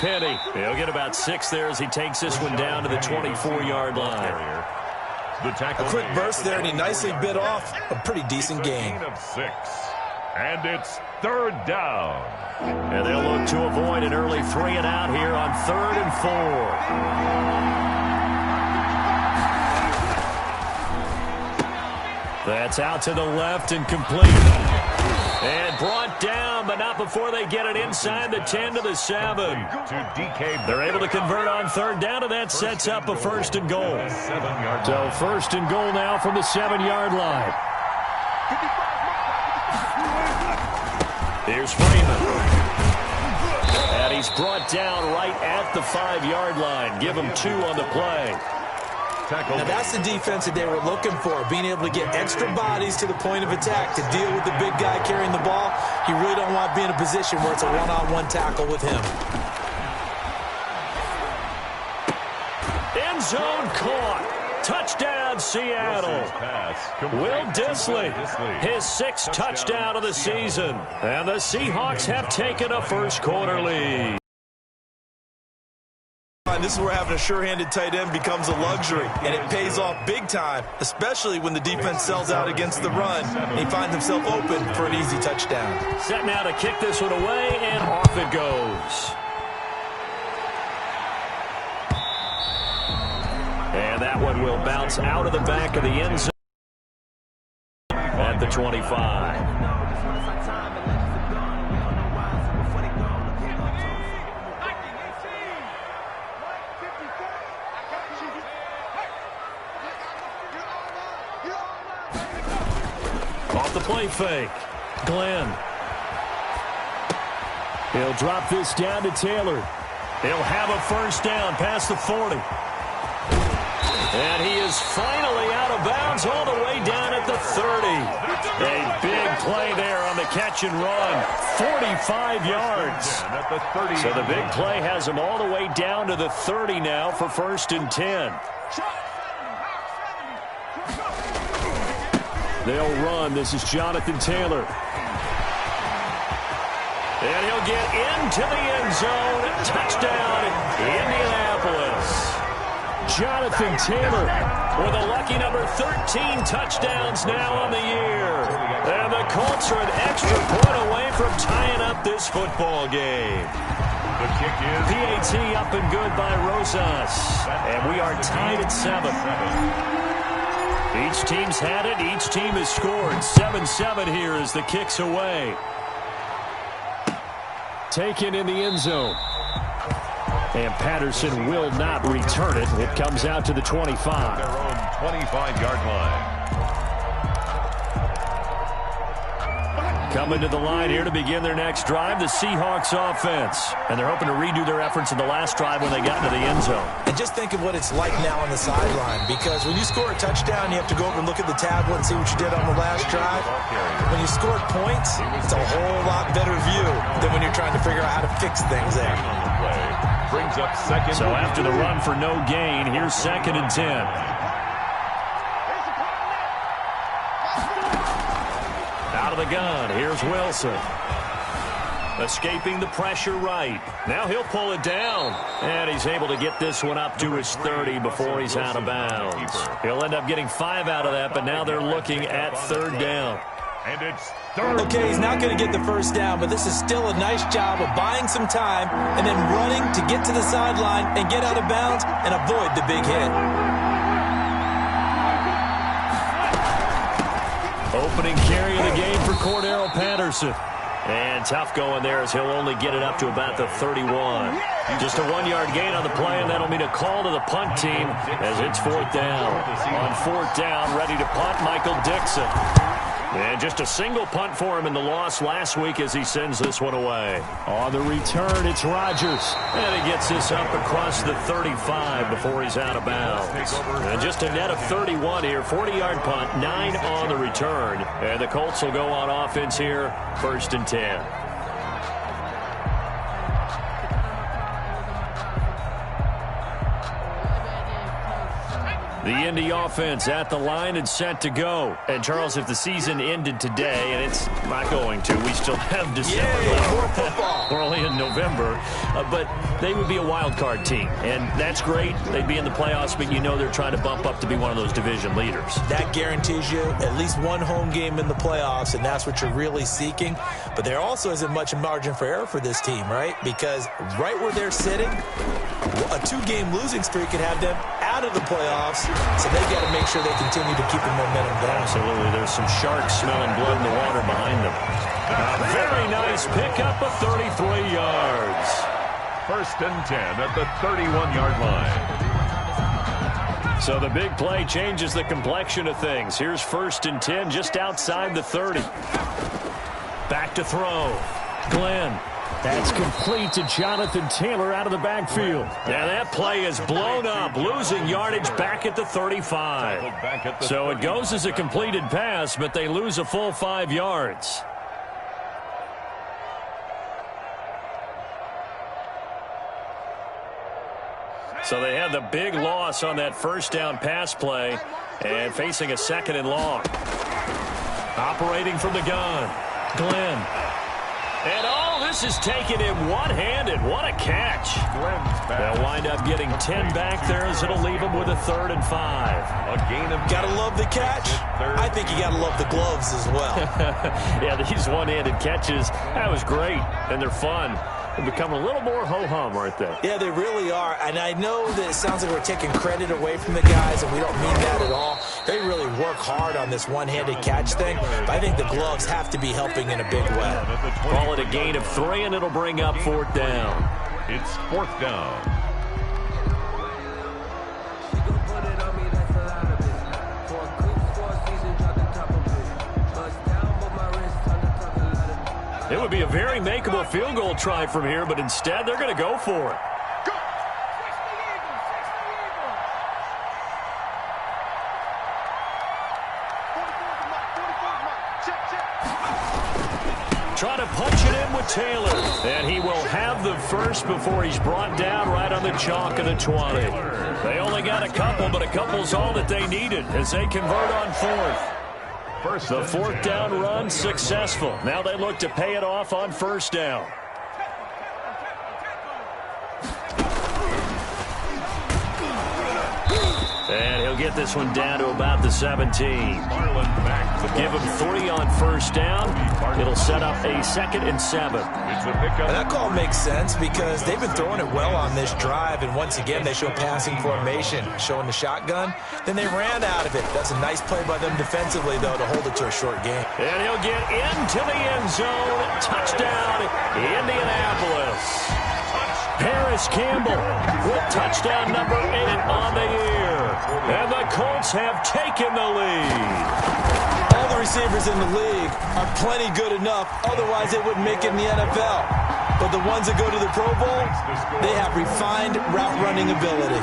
penny. He'll get about 6 there as he takes this one down to the 24-yard line. A quick burst there, and he nicely bit off a pretty decent gain. Of 6. And it's 3rd down. And they'll look to avoid an early 3 and out here on 3rd and 4. That's out to the left and complete. And brought down, but not before they get it inside the 10 to the 7. They're able to convert on 3rd down, and that sets up a 1st and goal. So 1st and goal now from the 7-yard line. Here's Freeman. And he's brought down right at the 5-yard line. Give him 2 on the play. Now that's the defense that they were looking for, being able to get extra bodies to the point of attack to deal with the big guy carrying the ball. You really don't want to be in a position where it's a one-on-one tackle with him. End zone caught. Touchdown, Seattle. Will Dissly, his 6th touchdown of the season. And the Seahawks have taken a first-quarter lead. And this is where having a sure-handed tight end becomes a luxury, and it pays off big time, especially when the defense sells out against the run, and he finds himself open for an easy touchdown. Set now to kick this one away, and off it goes. And that one will bounce out of the back of the end zone at the 25. Off the play fake. Glenn. He'll drop this down to Taylor. He'll have a 1st down past the 40. And he is finally out of bounds all the way down at the 30. A big play there on the catch and run. 45 yards. So the big play has him all the way down to the 30 now for 1st and 10. They'll run. This is Jonathan Taylor. And he'll get into the end zone. Touchdown, Indianapolis. Jonathan Taylor with a lucky number 13 touchdowns now on the year. And the Colts are an extra point away from tying up this football game. The kick is PAT up and good by Rosas. And we are tied at 7. Each team's had it. Each team has scored. 7-7 here as the kick's away. Taken in the end zone. And Patterson will not return it. It comes out to the 25. their own 25-yard line. Coming to the line here to begin their next drive, the Seahawks offense. And they're hoping to redo their efforts in the last drive when they got into the end zone. And just think of what it's like now on the sideline, because when you score a touchdown, you have to go over and look at the tablet and see what you did on the last drive. When you scored points, it's a whole lot better view than when you're trying to figure out how to fix things there. Brings up 2nd. So after the run for no gain, here's 2nd and 10. Out of the gun, here's Wilson. Escaping the pressure right. Now he'll pull it down. And he's able to get this one up to his 30 before he's out of bounds. He'll end up getting 5 out of that, but now they're looking at 3rd down. And it's 3rd. Okay, he's not going to get the 1st down, but this is still a nice job of buying some time and then running to get to the sideline and get out of bounds and avoid the big hit. Opening carry of the game for Cordero Patterson. And tough going there as he'll only get it up to about the 31. Just a 1-yard gain on the play, and that'll mean a call to the punt team as it's 4th down. On 4th down, ready to punt, Michael Dixon. And just a single punt for him in the loss last week as he sends this one away. On the return, it's Rodgers. And he gets this up across the 35 before he's out of bounds. And just a net of 31 here, 40-yard punt, 9 on the return. And the Colts will go on offense here, 1st and 10. The Indy offense at the line and set to go. And, Charles, if the season ended today, and it's not going to, we still have December left. We're only in November. But they would be a wild card team. And that's great. They'd be in the playoffs, but you know they're trying to bump up to be one of those division leaders. That guarantees you at least one home game in the playoffs, and that's what you're really seeking. But there also isn't much margin for error for this team, right? Because right where they're sitting, a 2-game losing streak could have them out of the playoffs, so they got to make sure they continue to keep the momentum going. Absolutely. There's some sharks smelling blood in the water behind them. A very nice pickup of 33 yards. 1st and 10 at the 31-yard line. So the big play changes the complexion of things. Here's 1st and 10 just outside the 30. Back to throw. Glenn. That's complete to Jonathan Taylor out of the backfield. Yeah, that play is blown up, losing yardage back at the 35. So it goes as a completed pass, but they lose a full 5 yards. So they had the big loss on that 1st down pass play and facing a 2nd and long. Operating from the gun, Glenn. And this is taken in one-handed. What a catch. They'll wind up getting 10 back there as it'll leave them with a 3rd and 5. A gain of gotta love the catch. I think you gotta love the gloves as well. Yeah, these one-handed catches, that was great, and they're fun. They become a little more ho-hum, aren't they? Yeah, they really are. And I know that it sounds like we're taking credit away from the guys, and we don't mean that at all. They really work hard on this one-handed catch thing, but I think the gloves have to be helping in a big way. Call it a gain of 3, and it'll bring up 4th down. It's 4th down. It would be a very makeable field goal try from here, but instead they're going to go for it. Trying to punch it in with Taylor. And he will have the first before he's brought down right on the chalk of the 20. They only got a couple, but a couple's all that they needed as they convert on 4th. The 4th down run successful. Now they look to pay it off on 1st down. And he'll get this one down to about the 17. Give him 3 on 1st down. It'll set up a 2nd and 7. And that call makes sense because they've been throwing it well on this drive, and once again they show passing formation, showing the shotgun. Then they ran out of it. That's a nice play by them defensively, though, to hold it to a short game. And he'll get into the end zone. Touchdown, Indianapolis. Harris Campbell with touchdown number 8 on the year. And the Colts have taken the lead. All the receivers in the league are plenty good enough, otherwise they wouldn't make it in the NFL. But the ones that go to the Pro Bowl, they have refined route running ability.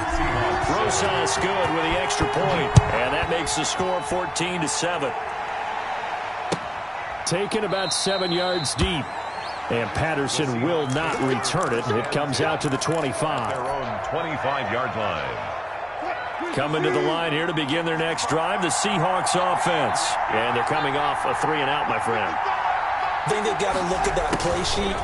Rosas good with the extra point, and that makes the score 14-7. Taken about 7 yards deep. And Patterson will not return it. It comes out to the 25. Their own 25-yard line. Coming to the line here to begin their next drive, the Seahawks offense. And they're coming off a 3-and-out, my friend. I think they've got to look at that play sheet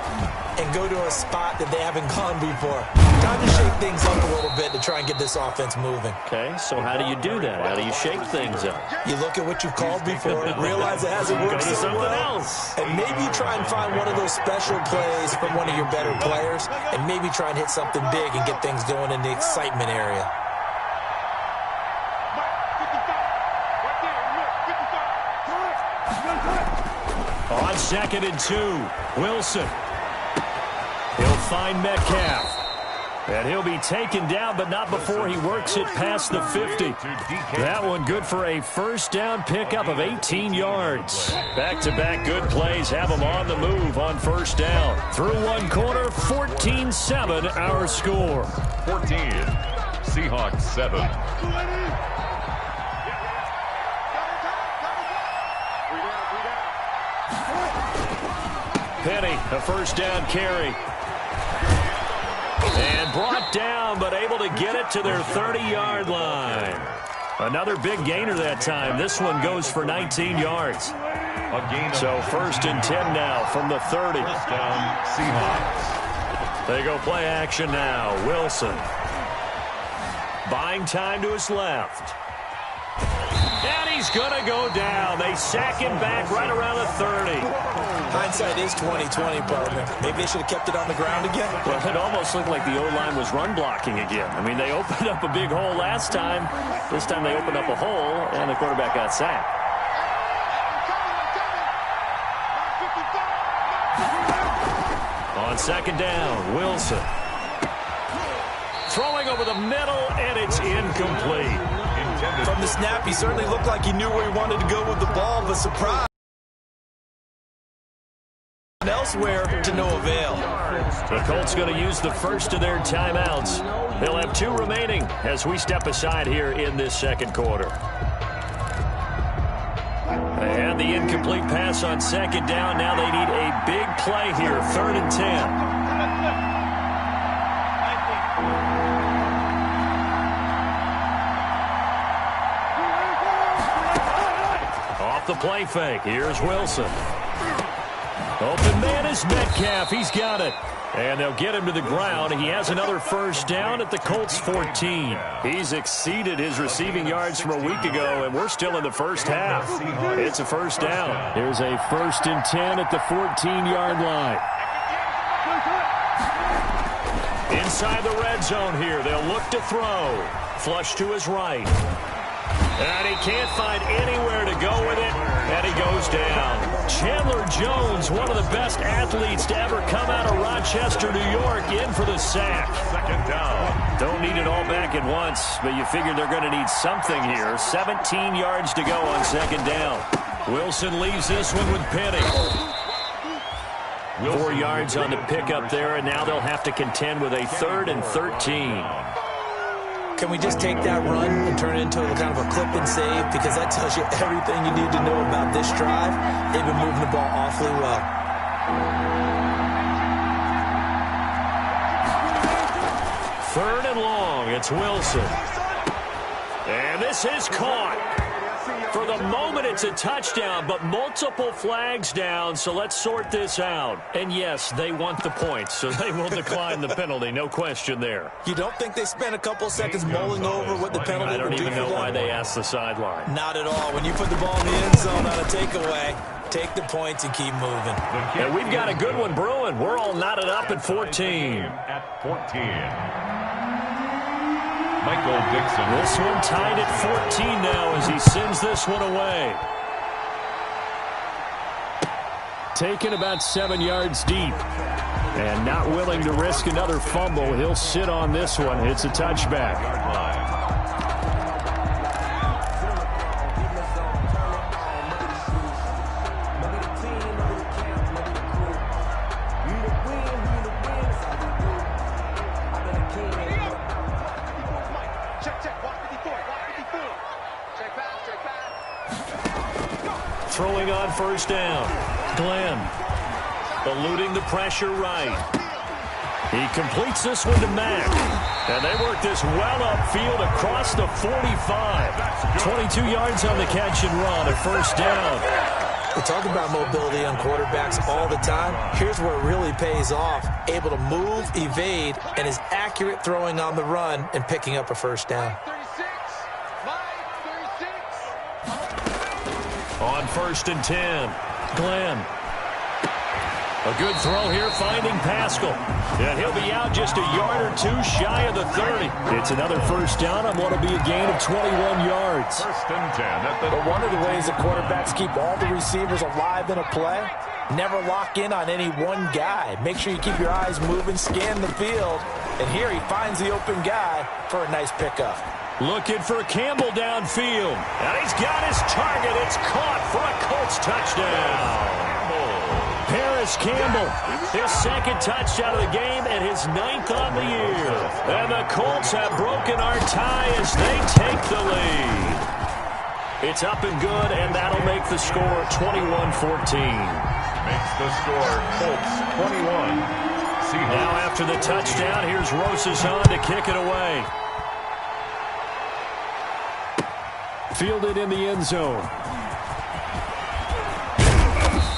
and go to a spot that they haven't gone before. Time to shake things up a little bit to try and get this offense moving. Okay, so how do you do that? How do you shake things up? You look at what you've called before, realize it hasn't worked so well, and maybe you try and find one of those special plays from one of your better players, and maybe try and hit something big and get things going in the excitement area. On 2nd and 2, Wilson. He'll find Metcalf. And he'll be taken down, but not before he works it past the 50. That one good for a 1st down pickup of 18 yards. Back-to-back good plays have him on the move on 1st down. Through one quarter, 14-7 our score. 14, Seahawks 7. Penny, a 1st down carry. And brought down, but able to get it to their 30-yard line. Another big gainer that time. This one goes for 19 yards. So 1st and 10 now from the 30. Seahawks. They go play action now. Wilson. Buying time to his left. And he's going to go down. They sack him back right around the 30. Hindsight is 20/20, partner. Maybe they should have kept it on the ground again. Well, it almost looked like the O-line was run blocking again. I mean, they opened up a big hole last time. This time they opened up a hole, and the quarterback got sacked. On 2nd down, Wilson. Throwing over the middle, and it's incomplete. From the snap, he certainly looked like he knew where he wanted to go with the ball, but surprise. Elsewhere to no avail. The Colts going to use the first of their timeouts. They'll have 2 remaining as we step aside here in this 2nd quarter. They had the incomplete pass on 2nd down. Now they need a big play here, 3rd and 10. Off the play fake. Here's Wilson. Open man is Metcalf. He's got it. And they'll get him to the ground. He has another 1st down at the Colts 14. He's exceeded his receiving yards from a week ago, and we're still in the 1st half. It's a 1st down. Here's a 1st and 10 at the 14-yard line. Inside the red zone here. They'll look to throw. Flush to his right. And he can't find anywhere to go with it, and he goes down. Chandler Jones, one of the best athletes to ever come out of Rochester, New York, in for the sack. 2nd down. Don't need it all back at once, but you figure they're going to need something here. 17 yards to go on 2nd down. Wilson leaves this one with Penny. 4 yards on the pickup there, and now they'll have to contend with a 3rd and 13. Can we just take that run and turn it into kind of a clip and save? Because that tells you everything you need to know about this drive. They've been moving the ball awfully well. 3rd and long. It's Wilson. And this is caught. For the moment, it's a touchdown, but multiple flags down, so let's sort this out. And yes, they want the points, so they will decline the penalty. No question there. You don't think they spent a couple seconds mulling over what the penalty I don't would do even for know them? why they asked the sideline. Not at all. When you put the ball in the end zone on a takeaway, take the points and keep moving. And we've got a good one brewing. We're all knotted up at 14. At 14. Michael Dixon. This one tied at 14 now as he sends this one away. Taken about 7 yards deep. And not willing to risk another fumble. He'll sit on this one. It's a touchback. Throwing on 1st down. Glenn eluding the pressure right. He completes this one to Mack. And they work this well upfield across the 45. 22 yards on the catch and run at 1st down. We talk about mobility on quarterbacks all the time. Here's where it really pays off. Able to move, evade, and is accurate throwing on the run and picking up a 1st down. On 1st and 10, Glenn. A good throw here, finding Pascal. And he'll be out just a yard or 2 shy of the 30. It's another 1st down on what will be a gain of 21 yards. 1st and 10. But one of the ways that quarterbacks keep all the receivers alive in a play, never lock in on any one guy. Make sure you keep your eyes moving, scan the field. And here he finds the open guy for a nice pickup. Looking for Campbell downfield. And he's got his target. It's caught for a Colts touchdown. Paris Campbell, his 2nd touchdown of the game and his 9th on the year. And the Colts have broken our tie as they take the lead. It's up and good, and that'll make the score 21-14. Makes the score Colts 21. Now after the touchdown, here's Rosas on to kick it away. Fielded in the end zone.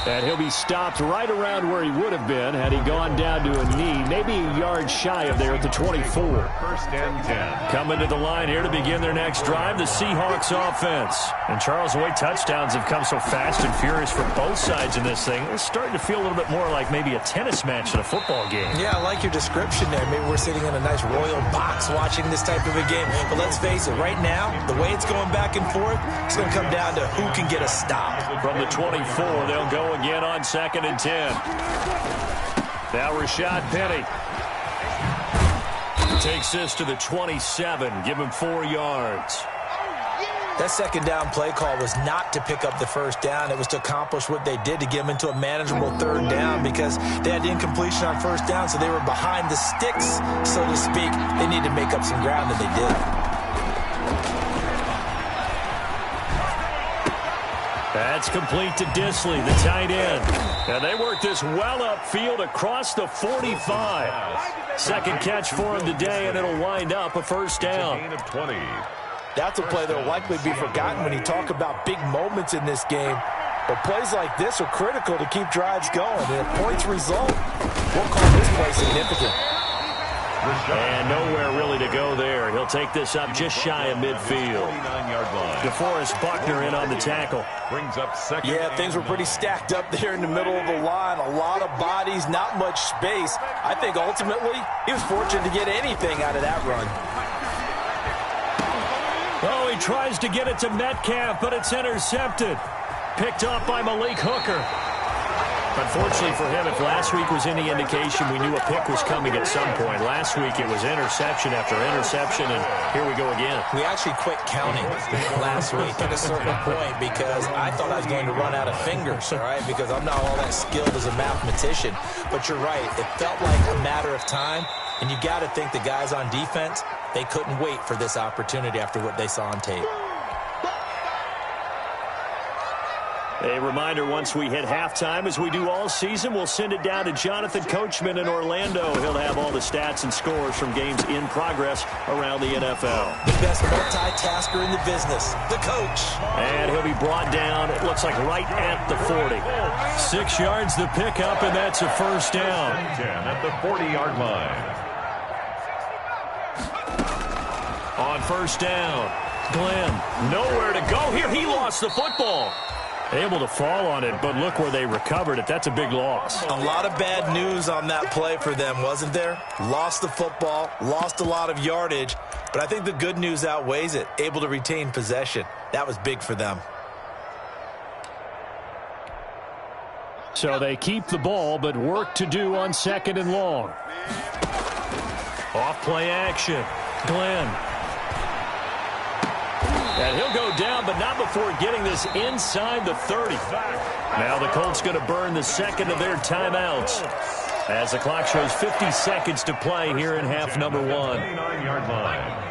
And he'll be stopped right around where he would have been had he gone down to a knee, maybe a yard shy of there at the 24. First and 10. Coming to the line here to begin their next drive, the Seahawks offense. And Charles, the way touchdowns have come so fast and furious for both sides in this thing, it's starting to feel a little bit more like maybe a tennis match than a football game. Yeah, I like your description there. Maybe we're sitting in a nice royal box watching this type of a game. But let's face it, right now, the way it's going back and forth, it's going to come down to who can get a stop. From the 24, they'll go again on 2nd and 10. Now Rashad Penny takes this to the 27. Give him 4 yards. That second down play call was not to pick up the first down. It was to accomplish what they did to get them into a manageable 3rd down because they had the incompletion on 1st down, so they were behind the sticks, so to speak. They needed to make up some ground, and they did. That's complete to Disley, the tight end. And they work this well upfield across the 45. Second catch for him today, and it'll wind up a first down. Gain of 20. That's a play that will likely be forgotten when you talk about big moments in this game. But plays like this are critical to keep drives going. And if points result, we'll call this play significant. And nowhere really to go there. He'll take this up just shy of midfield. 49-yard line. DeForest Buckner in on the tackle. Brings up second. Yeah, things were pretty stacked up there in the middle of the line. A lot of bodies, not much space. I think ultimately he was fortunate to get anything out of that run. Oh, he tries to get it to Metcalf, but it's intercepted. Picked off by Malik Hooker. Unfortunately for him, if last week was any indication, we knew a pick was coming at some point. Last week it was interception after interception, and here we go again. We actually quit counting last week at a certain point because I thought I was going to run out of fingers, all right, because I'm not all that skilled as a mathematician. But you're right. It felt like a matter of time, and you got to think the guys on defense, they couldn't wait for this opportunity after what they saw on tape. A reminder, once we hit halftime, as we do all season, we'll send it down to Jonathan Coachman in Orlando. He'll have all the stats and scores from games in progress around the NFL. The best multitasker in the business, the coach. And he'll be brought down, it looks like right at the 40. 6 yards the pickup, and that's a first down. 10 at the 40-yard line. On first down, Glenn, nowhere to go here. He lost the football. Able to fall on it, but look where they recovered it. That's a big loss. A lot of bad news on that play for them, wasn't there? Lost the football, lost a lot of yardage, but I think the good news outweighs it. Able to retain possession. That was big for them. So they keep the ball, but work to do on 2nd and long. Off play action. Glenn. And he'll go down, but not before getting this inside the 30. Now the Colts going to burn the second of their timeouts as the clock shows 50 seconds to play here in half number 1. 29-yard line.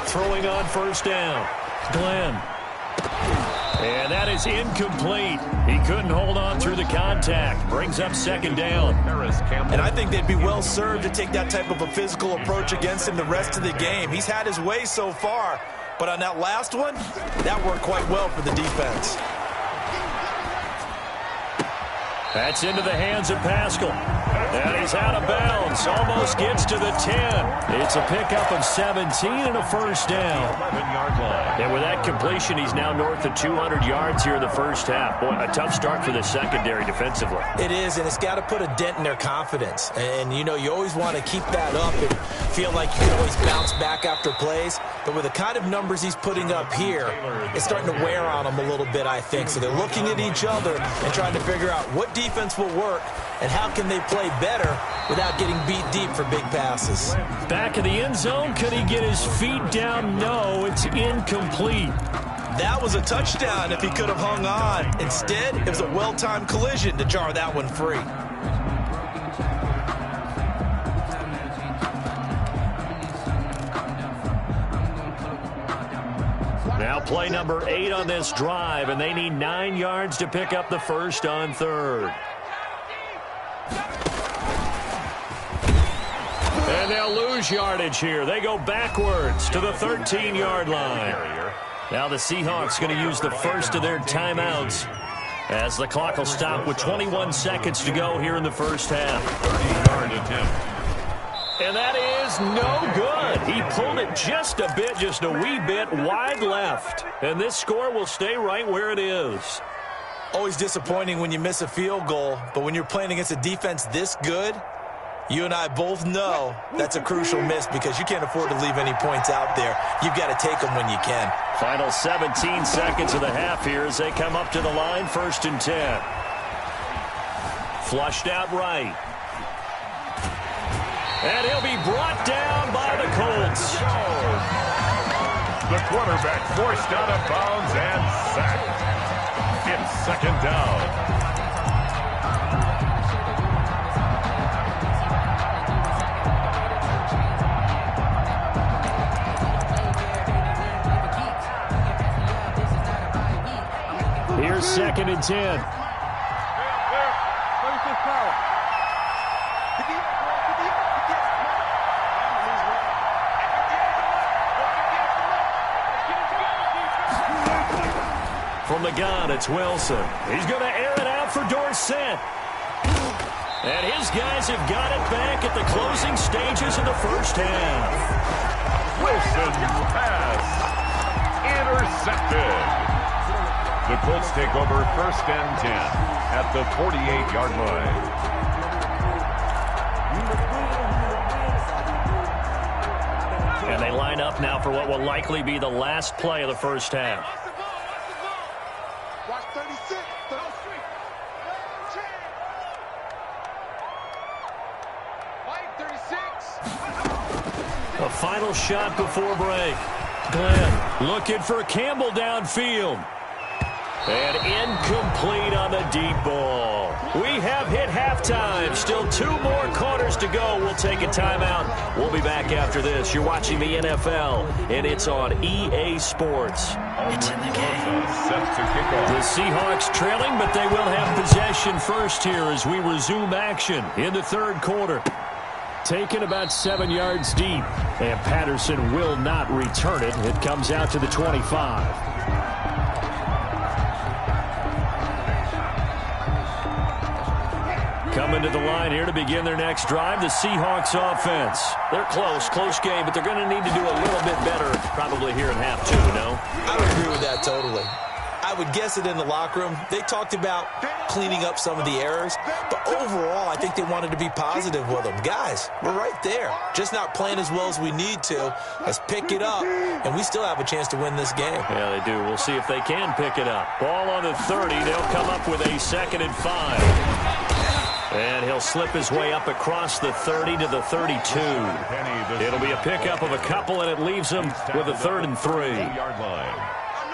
Throwing on first down. Glenn. And that is incomplete. He couldn't hold on through the contact. Brings up 2nd down. And I think they'd be well served to take that type of a physical approach against him the rest of the game. He's had his way so far, but on that last one, that worked quite well for the defense. That's into the hands of Pascal. And he's out of bounds. Almost gets to the 10. It's a pickup of 17 and a first down. 11-yard line. And with that completion, he's now north of 200 yards here in the first half. Boy, a tough start for the secondary defensively. It is, and it's got to put a dent in their confidence. And, you know, you always want to keep that up and feel like you can always bounce back after plays. But with the kind of numbers he's putting up here, it's starting to wear on them a little bit, I think. So they're looking at each other and trying to figure out what defense will work and how can they play better without getting beat deep for big passes. Back in the end zone, could he get his feet down? No, it's incomplete. That was a touchdown if he could have hung on. Instead, it was a well-timed collision to jar that one free. Now play number 8 on this drive, and they need 9 yards to pick up the first on third. And they'll lose yardage here. They go backwards to the 13-yard line. Now the Seahawks going to use the first of their timeouts as the clock will stop with 21 seconds to go here in the first half. 30-yard attempt. And that is no good. He pulled it just a bit, just a wee bit wide left. And this score will stay right where it is. Always disappointing when you miss a field goal, but when you're playing against a defense this good, you and I both know that's a crucial miss because you can't afford to leave any points out there. You've got to take them when you can. Final 17 seconds of the half here as they come up to the line, 1st and 10. Flushed out right. And he'll be brought down by the Colts. The quarterback forced out of bounds and sacked. It's 2nd down. Here's 2nd and 10. From the gun, it's Wilson. He's going to air it out for Dorsett. And his guys have got it back at the closing stages of the first half. Wilson's pass intercepted. The Colts take over 1st and 10 at the 48-yard line. And they line up now for what will likely be the last play of the first half. A final shot before break. Glenn looking for Campbell downfield. And incomplete on the deep ball. We have hit halftime. Still 2 more quarters to go. We'll take a timeout. We'll be back after this. You're watching the NFL, and it's on EA Sports. It's in the game. The Seahawks trailing, but they will have possession first here as we resume action in the 3rd quarter. Taken about 7 yards deep, and Patterson will not return it. It comes out to the 25. Coming to the line here to begin their next drive, the Seahawks offense. They're close game, but they're going to need to do a little bit better probably here in half 2, no? I would agree with that totally. I would guess it in the locker room. They talked about cleaning up some of the errors, but overall, I think they wanted to be positive with them. Guys, we're right there. Just not playing as well as we need to. Let's pick it up, and we still have a chance to win this game. Yeah, they do. We'll see if they can pick it up. Ball on the 30. They'll come up with a 2nd and 5. And he'll slip his way up across the 30 to the 32. It'll be a pickup of a couple, and it leaves them with a 3rd and 3.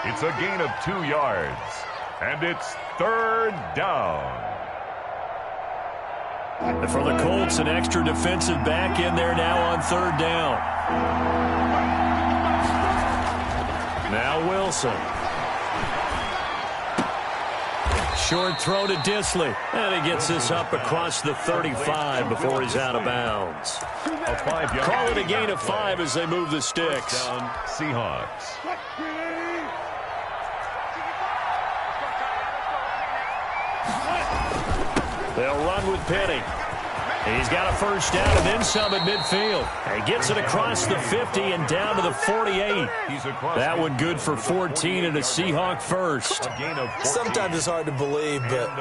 It's a gain of 2 yards, and it's 3rd down. And for the Colts, an extra defensive back in there now on 3rd down. Now Wilson. Short throw to Disley. And he gets this up across the 35 before he's out of bounds. Call it a gain of 5 as they move the sticks. Down, Seahawks. They'll run with Penny. He's got a 1st down and then some at midfield. He gets it across the 50 and down to the 48. That one good for 14 and a Seahawk first. Sometimes it's hard to believe, but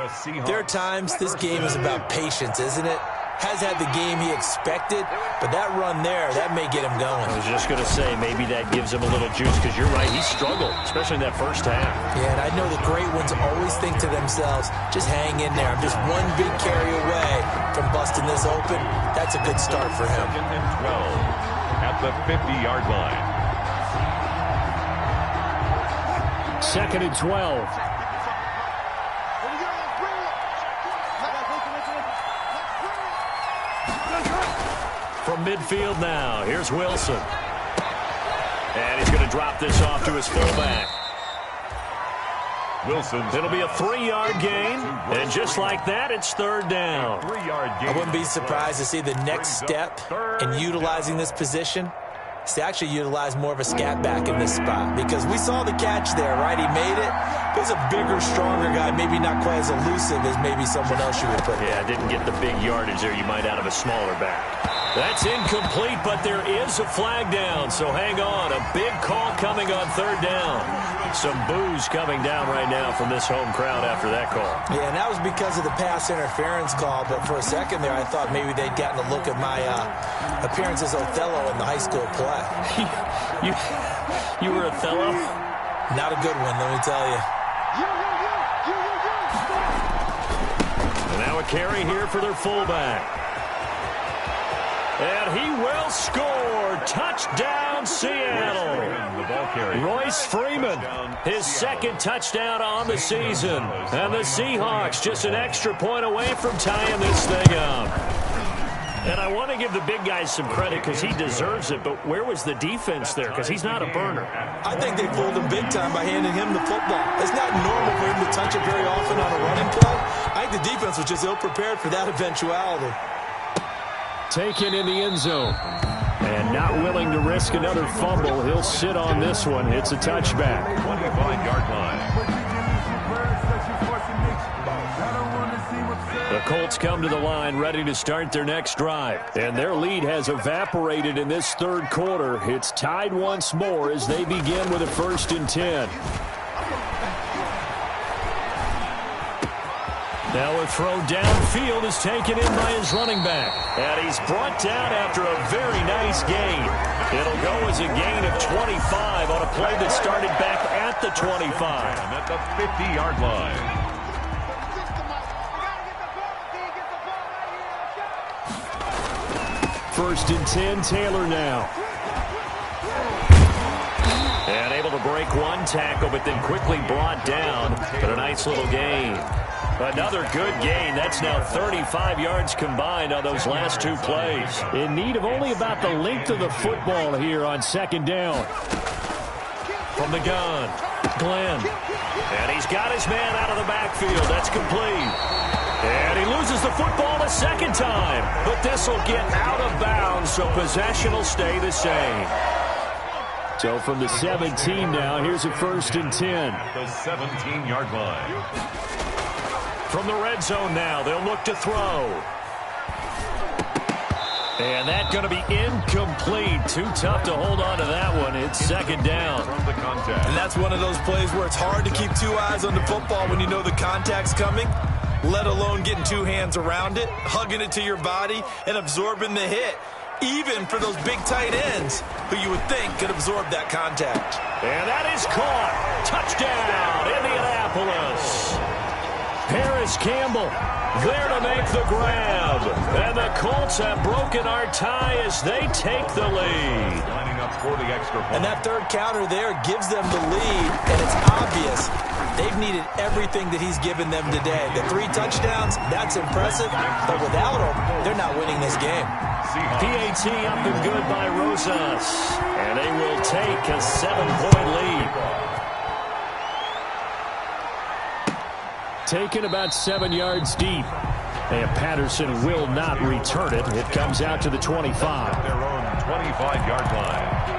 there are times this game is about patience, isn't it? Has had the game he expected, but that run there, that may get him going. I was just going to say, maybe that gives him a little juice, because you're right, he struggled, especially in that first half. Yeah, and I know the great ones always think to themselves, just hang in there. I'm just one big carry away from busting this open. That's a good start for him. 2nd and 12 at the 50-yard line. 2nd and 12. From midfield now, here's Wilson. And he's going to drop this off to his fullback. It'll be a 3-yard gain, and just like that, it's third down. I wouldn't be surprised to see the next step in utilizing this position is to actually utilize more of a scat back in this spot, because we saw the catch there, right? He made it. There's a bigger, stronger guy, maybe not quite as elusive as maybe someone else you would put there. Yeah, didn't get the big yardage there you might out of a smaller back. That's incomplete, but there is a flag down, so hang on. A big call coming on third down. Some boos coming down right now from this home crowd after that call. Yeah, and that was because of the pass interference call, but for a second there I thought maybe they'd gotten a look at my appearance as Othello in the high school play. You were Othello? Not a good one, let me tell you. And now a carry here for their fullback. And he will score. Touchdown, Seattle. Royce Freeman, his second touchdown on the season. And the Seahawks just an extra point away from tying this thing up. And I want to give the big guys some credit because he deserves it, but where was the defense there? Because he's not a burner. I think they fooled him big time by handing him the football. It's not normal for him to touch it very often on a running play. I think the defense was just ill-prepared for that eventuality. Taken in the end zone. And not willing to risk another fumble. He'll sit on this one. It's a touchback. 25-yard line. The Colts come to the line ready to start their next drive. And their lead has evaporated in this third quarter. It's tied once more as they begin with a 1st and 10. Now a throw downfield is taken in by his running back. And he's brought down after a very nice gain. It'll go as a gain of 25 on a play that started back at the 25. And at the 50-yard line. First and 10, Taylor now. And able to break one tackle, but then quickly brought down. But a nice little gain. Another good gain. That's now 35 yards combined on those last two plays. In need of only about the length of the football here on second down. From the gun, Glenn. And he's got his man out of the backfield. That's complete. And he loses the football a second time. But this will get out of bounds, so possession will stay the same. So from the 17 now, here's a 1st and 10. The 17-yard line. From the red zone now, they'll look to throw. And that's going to be incomplete. Too tough to hold on to that one. It's second down. From the contact. And that's one of those plays where it's hard to keep two eyes on the football when you know the contact's coming, let alone getting two hands around it, hugging it to your body, and absorbing the hit. Even for those big tight ends who you would think could absorb that contact. And that is caught. Touchdown, Indianapolis. Harris Campbell there to make the grab. And the Colts have broken our tie as they take the lead. Lining up for the extra point. And that third counter there gives them the lead, and it's obvious they've needed everything that he's given them today. The 3 touchdowns, that's impressive, but without him, they're not winning this game. PAT up and good by Rosas. And they will take a 7-point lead. Taken about 7 yards deep. And Patterson will not return it. It comes out to the 25. Their own 25-yard line.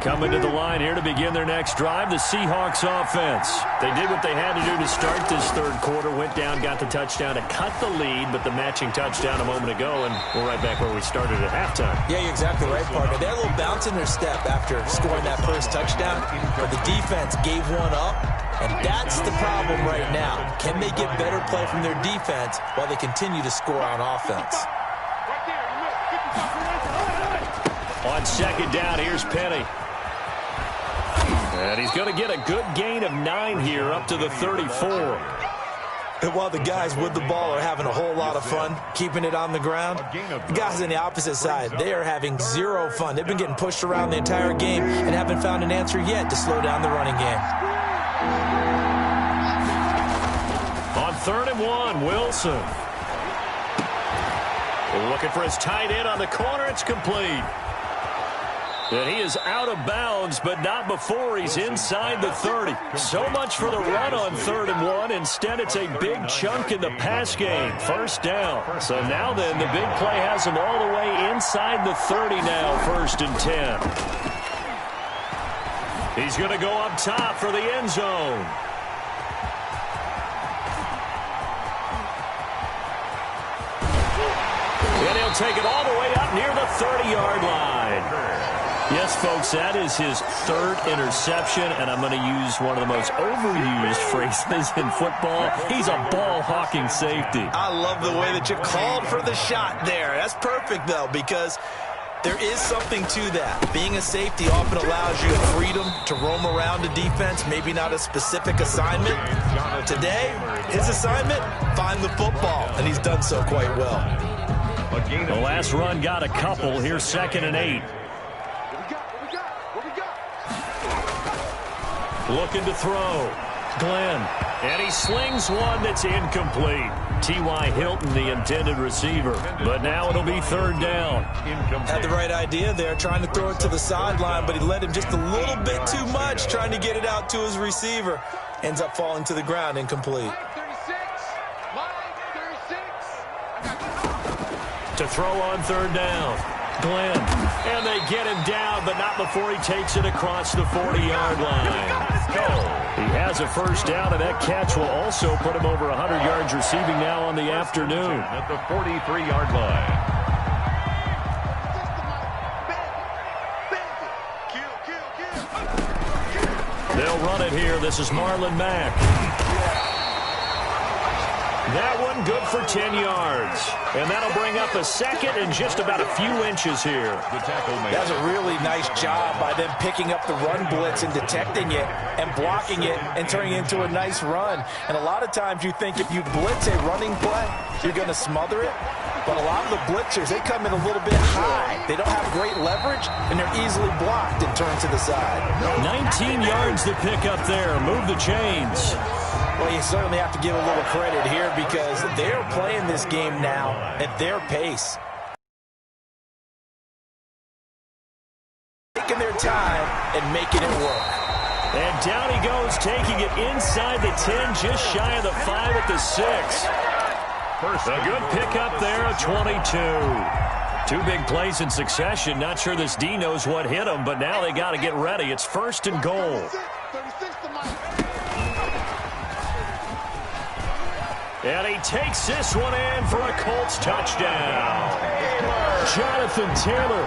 Coming to the line here to begin their next drive, the Seahawks offense. They did what they had to do to start this third quarter, went down, got the touchdown to cut the lead, but the matching touchdown a moment ago, and we're right back where we started at halftime. Yeah, you're exactly right, partner. They had a little bounce in their step after scoring that first touchdown, but the defense gave one up, and that's the problem right now. Can they get better play from their defense while they continue to score on offense? On second down, here's Penny. And he's going to get a good gain of 9 here up to the 34. And while the guys with the ball are having a whole lot of fun keeping it on the ground, the guys on the opposite side, they are having zero fun. They've been getting pushed around the entire game and haven't found an answer yet to slow down the running game. On 3rd and 1, Wilson. Looking for his tight end on the corner. It's complete. And he is out of bounds, but not before he's inside the 30. So much for the run on 3rd and 1. Instead, it's a big chunk in the pass game. First down. So now then, the big play has him all the way inside the 30 now, 1st and 10. He's going to go up top for the end zone. And he'll take it all the way up near the 30-yard line. Yes, folks, that is his 3rd interception, and I'm going to use one of the most overused phrases in football. He's a ball-hawking safety. I love the way that you called for the shot there. That's perfect, though, because there is something to that. Being a safety often allows you freedom to roam around the defense, maybe not a specific assignment. Today, his assignment, find the football, and he's done so quite well. The last run got a couple. Here's 2nd and 8. Looking to throw. Glenn. And he slings one that's incomplete. T.Y. Hilton, the intended receiver. But now it'll be 3rd down. Had the right idea there, trying to throw it to the sideline, but he let him just a little bit too much, trying to get it out to his receiver. Ends up falling to the ground, incomplete. To throw on 3rd down. Glenn. And they get him down, but not before he takes it across the 40-yard line. He has a first down, and that catch will also put him over 100 yards receiving now on the afternoon. At the 43-yard line. They'll run it here. This is Marlon Mack. That one good for 10 yards. And that'll bring up a 2nd and just about a few inches here. That's a really nice job by them picking up the run blitz and detecting it and blocking it and turning it into a nice run. And a lot of times you think if you blitz a running play, you're going to smother it. But a lot of the blitzers, they come in a little bit high. They don't have great leverage, and they're easily blocked and turned to the side. 19 yards to pick up there. Move the chains. Well, you certainly have to give a little credit here because they're playing this game now at their pace. Taking their time and making it work. And down he goes, taking it inside the 10, just shy of the 5 at the 6. A good pickup there, a 22. 2 big plays in succession. Not sure this D knows what hit him, but now they got to get ready. It's 1st and goal. And he takes this one in for a Colts touchdown. Jonathan Taylor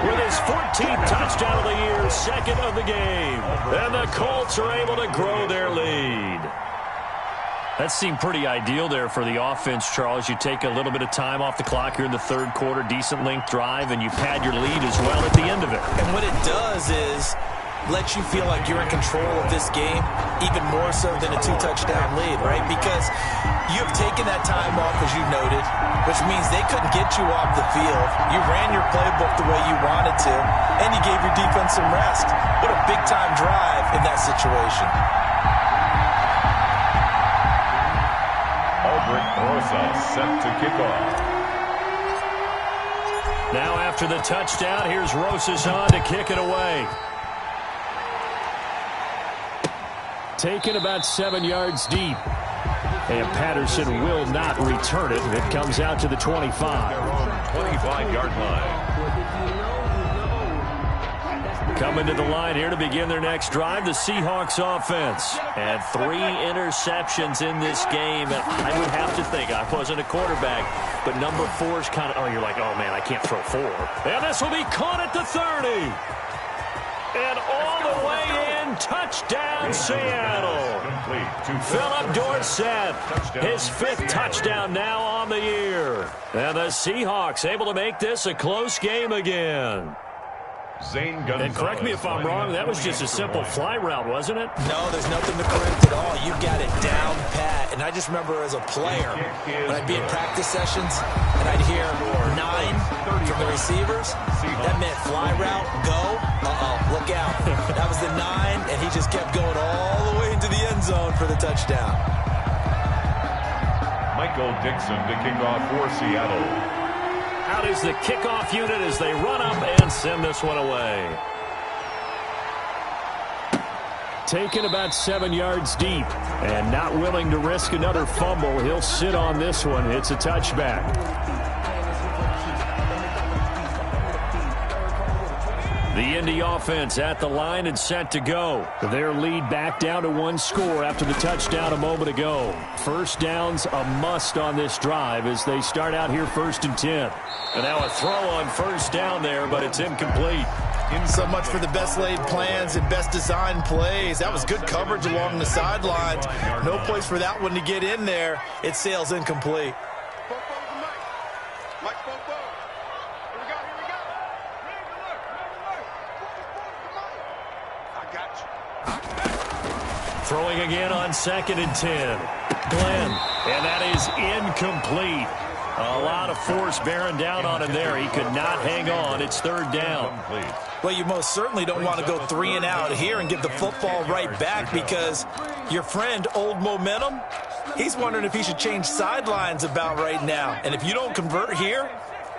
with his 14th touchdown of the year, 2nd of the game. And the Colts are able to grow their lead. That seemed pretty ideal there for the offense, Charles. You take a little bit of time off the clock here in the 3rd quarter, decent length drive, and you pad your lead as well at the end of it. And what it does is let you feel like you're in control of this game, even more so than a 2-touchdown lead, right? Because you have taken that time off, as you noted, which means they couldn't get you off the field. You ran your playbook the way you wanted to, and you gave your defense some rest. What a big-time drive in that situation. Rosa set to kick off. Now after the touchdown, here's Rosas on to kick it away. Taken about 7 yards deep. And Patterson will not return it. It comes out to the 25. 25-yard line. Coming to the line here to begin their next drive, the Seahawks offense. And 3 interceptions in this game. And I would have to think, I wasn't a quarterback, but number 4 is kind of, oh, you're like, oh, man, I can't throw 4. And this will be caught at the 30. And all the way in, touchdown Seattle. Philip Dorsett, his 5th touchdown now on the year. And the Seahawks able to make this a close game again. And correct me if I'm wrong, that was just a simple fly route, wasn't it? No, there's nothing to correct at all. You got it down pat. And I just remember as a player, when I'd be in practice sessions, and I'd hear 9 from the receivers, that meant fly route, go, look out. That was the 9, and he just kept going all the way into the end zone for the touchdown. Michael Dixon to kick off for Seattle. Out is the kickoff unit as they run up and send this one away. Taken about 7 yards deep and not willing to risk another fumble. He'll sit on this one. It's a touchback. The Indy offense at the line and set to go. Their lead back down to 1 score after the touchdown a moment ago. First down's a must on this drive as they start out here 1st and 10. And now a throw on first down there, but it's incomplete. So much for the best laid plans and best designed plays. That was good coverage along the sidelines. No place for that one to get in there. It sails incomplete. Throwing again on 2nd and 10. Glenn, and that is incomplete. A lot of force bearing down on him there. He could not hang on. It's 3rd down. Well, you most certainly don't want to go 3 and out here and give the football right back because your friend, Old Momentum, he's wondering if he should change sidelines about right now. And if you don't convert here,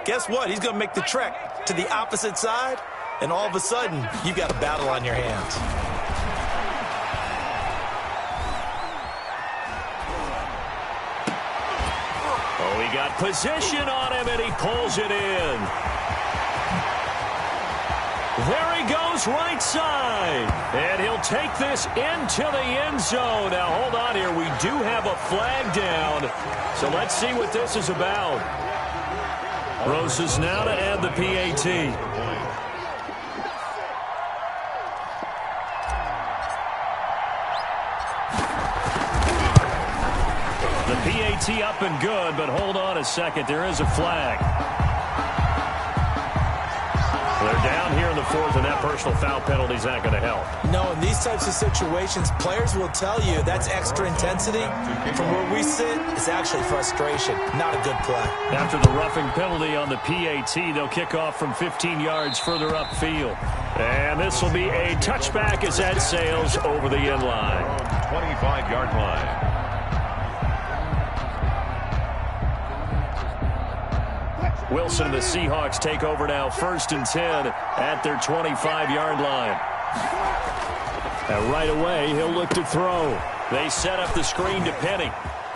guess what? He's going to make the trek to the opposite side, and all of a sudden, you've got a battle on your hands. Oh, he got position on him, and he pulls it in. There he goes right side. And he'll take this into the end zone. Now, hold on here. We do have a flag down. So let's see what this is about. Roses now to add the PAT. The PAT up and good, but hold on a second. There is a flag. They're down here in the 4th, and that personal foul penalty is not going to help. No, in these types of situations, players will tell you that's extra intensity. From where we sit, it's actually frustration. Not a good play. After the roughing penalty on the PAT, they'll kick off from 15 yards further upfield. And this will be a touchback as that sails over the end line. 25-yard line. Wilson and the Seahawks take over now 1st and 10 at their 25-yard line. And right away, he'll look to throw. They set up the screen to Penny.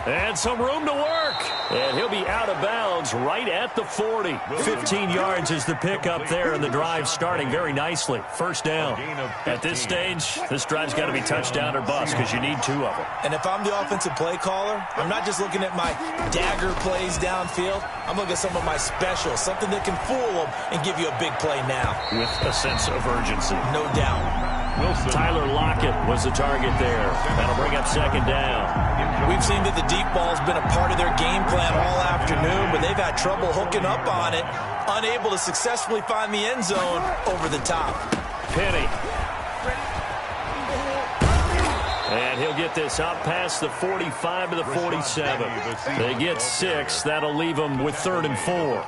And some room to work. And he'll be out of bounds right at the 40. 15 yards is the pickup there, and the drive starting very nicely. 1st down. At this stage, this drive's got to be touchdown or bust because you need 2 of them. And if I'm the offensive play caller, I'm not just looking at my dagger plays downfield. I'm looking at some of my specials, something that can fool them and give you a big play now. With a sense of urgency. No doubt. Wilson. Tyler Lockett was the target there. That'll bring up 2nd down. We've seen that the deep ball's been a part of their game plan all afternoon, but they've had trouble hooking up on it, unable to successfully find the end zone over the top. Penny. And he'll get this up past the 45 to the 47. They get 6. That'll leave them with 3rd and 4.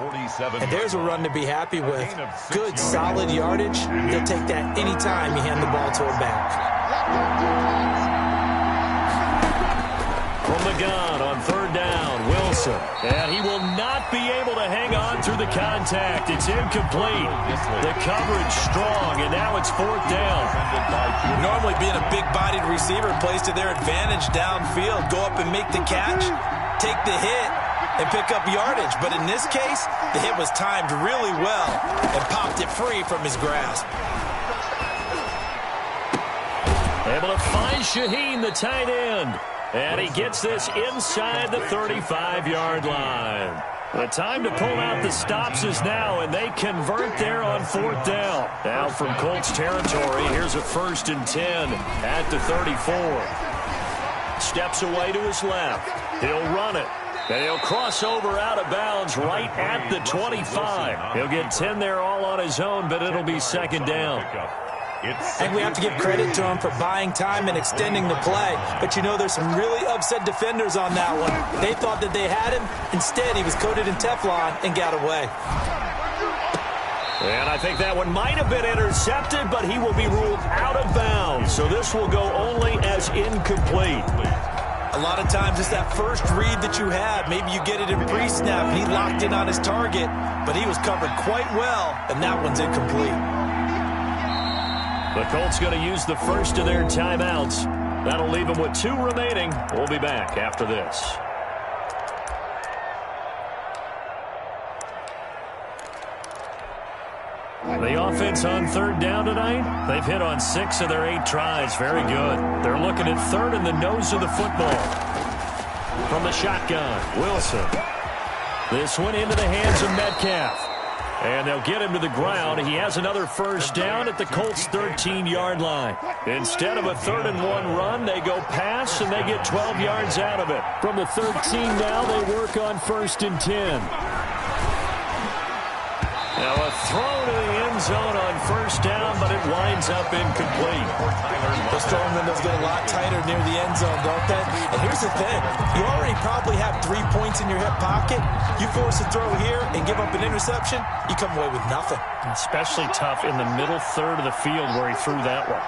And there's a run to be happy with. Good, solid yardage. They'll take that anytime you hand the ball to a back. From the gun on 3rd down, Wilson. And he will not be able to hang on through the contact. It's incomplete. The coverage strong, and now it's 4th down. Normally being a big-bodied receiver plays to their advantage downfield. Go up and make the catch, take the hit, and pick up yardage. But in this case, the hit was timed really well and popped it free from his grasp. Able to find Shaheen, the tight end. And he gets this inside the 35-yard line. The time to pull out the stops is now, and they convert there on 4th down. Now from Colts territory, here's a 1st and 10 at the 34. Steps away to his left. He'll run it. And he'll cross over out of bounds right at the 25. He'll get 10 there all on his own, but it'll be 2nd down. And we have to give credit to him for buying time and extending the play. But you know, there's some really upset defenders on that one. They thought that they had him. Instead, he was coated in Teflon and got away. And I think that one might have been intercepted, but he will be ruled out of bounds. So this will go only as incomplete. A lot of times it's that first read that you have. Maybe you get it in pre-snap, and he locked in on his target, but he was covered quite well, and that one's incomplete. The Colts going to use the first of their timeouts. That'll leave them with 2 remaining. We'll be back after this. The offense on 3rd down tonight, they've hit on 6 of their 8 tries. Very good. They're looking at 3rd in the nose of the football. From the shotgun, Wilson. This one into the hands of Metcalf. And they'll get him to the ground. He has another first down at the Colts' 13-yard line. Instead of a 3rd and 1 run, they go pass, and they get 12 yards out of it. From the 13 now, they work on 1st and 10. Now a throw to the end zone on 1st down, but it winds up incomplete. Those throwing windows get a lot tighter near the end zone, don't they? And here's the thing. You already probably have 3 points in your hip pocket. You force a throw here and give up an interception, you come away with nothing. Especially tough in the middle 3rd of the field where he threw that one.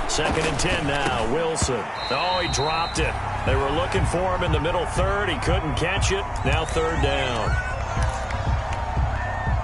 Second and 10 now, Wilson. Oh, he dropped it. They were looking for him in the middle 3rd. He couldn't catch it. Now 3rd down.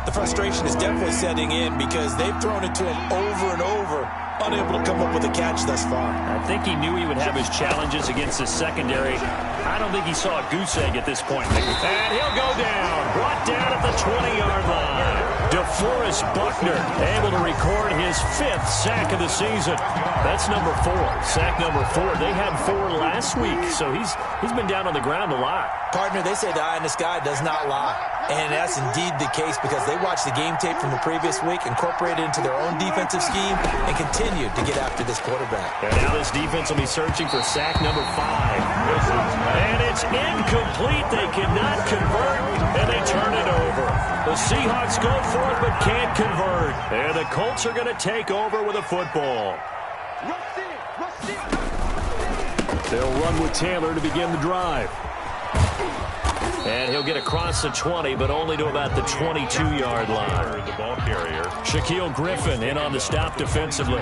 The frustration is definitely setting in because they've thrown it to him over and over, unable to come up with a catch thus far. I think he knew he would have his challenges against the secondary. I don't think he saw a goose egg at this point. And he'll go down. Brought down at the 20-yard line. DeForest Buckner able to record his 5th sack of the season. That's number 4. Sack number 4. They had 4 last week, so he's been down on the ground a lot. Partner, they say the eye in the sky does not lie. And that's indeed the case because they watched the game tape from the previous week, incorporated it into their own defensive scheme, and continued to get after this quarterback. And now this defense will be searching for sack number 5. And it's incomplete. They cannot convert, and they turn it over. The Seahawks go for it but can't convert. And the Colts are going to take over with a football. They'll run with Taylor to begin the drive. And he'll get across the 20, but only to about the 22-yard line. The ball carrier. Shaquille Griffin in on the stop defensively.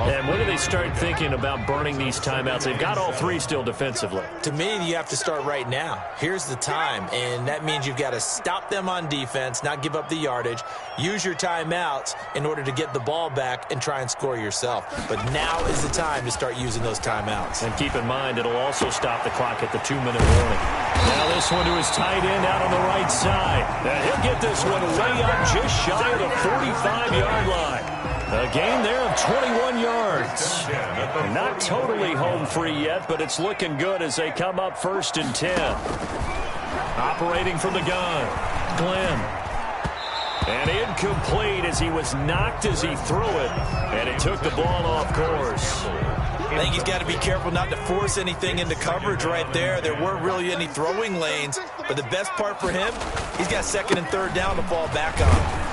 And when do they start thinking about burning these timeouts? They've got all 3 still defensively. To me, you have to start right now. Here's the time, and that means you've got to stop them on defense, not give up the yardage, use your timeouts in order to get the ball back and try and score yourself. But now is the time to start using those timeouts. And keep in mind, it'll also stop the clock at the 2-minute warning. Now this one to his tight end out on the right side. And he'll get this one way up just shy of the 45-yard line. A gain there of 21 yards. Not totally home free yet, but it's looking good as they come up 1st and 10. Operating from the gun, Glenn. And incomplete as he was knocked as he threw it. And it took the ball off course. I think he's got to be careful not to force anything into coverage right there. There weren't really any throwing lanes. But the best part for him, he's got 2nd and 3rd down to fall back on.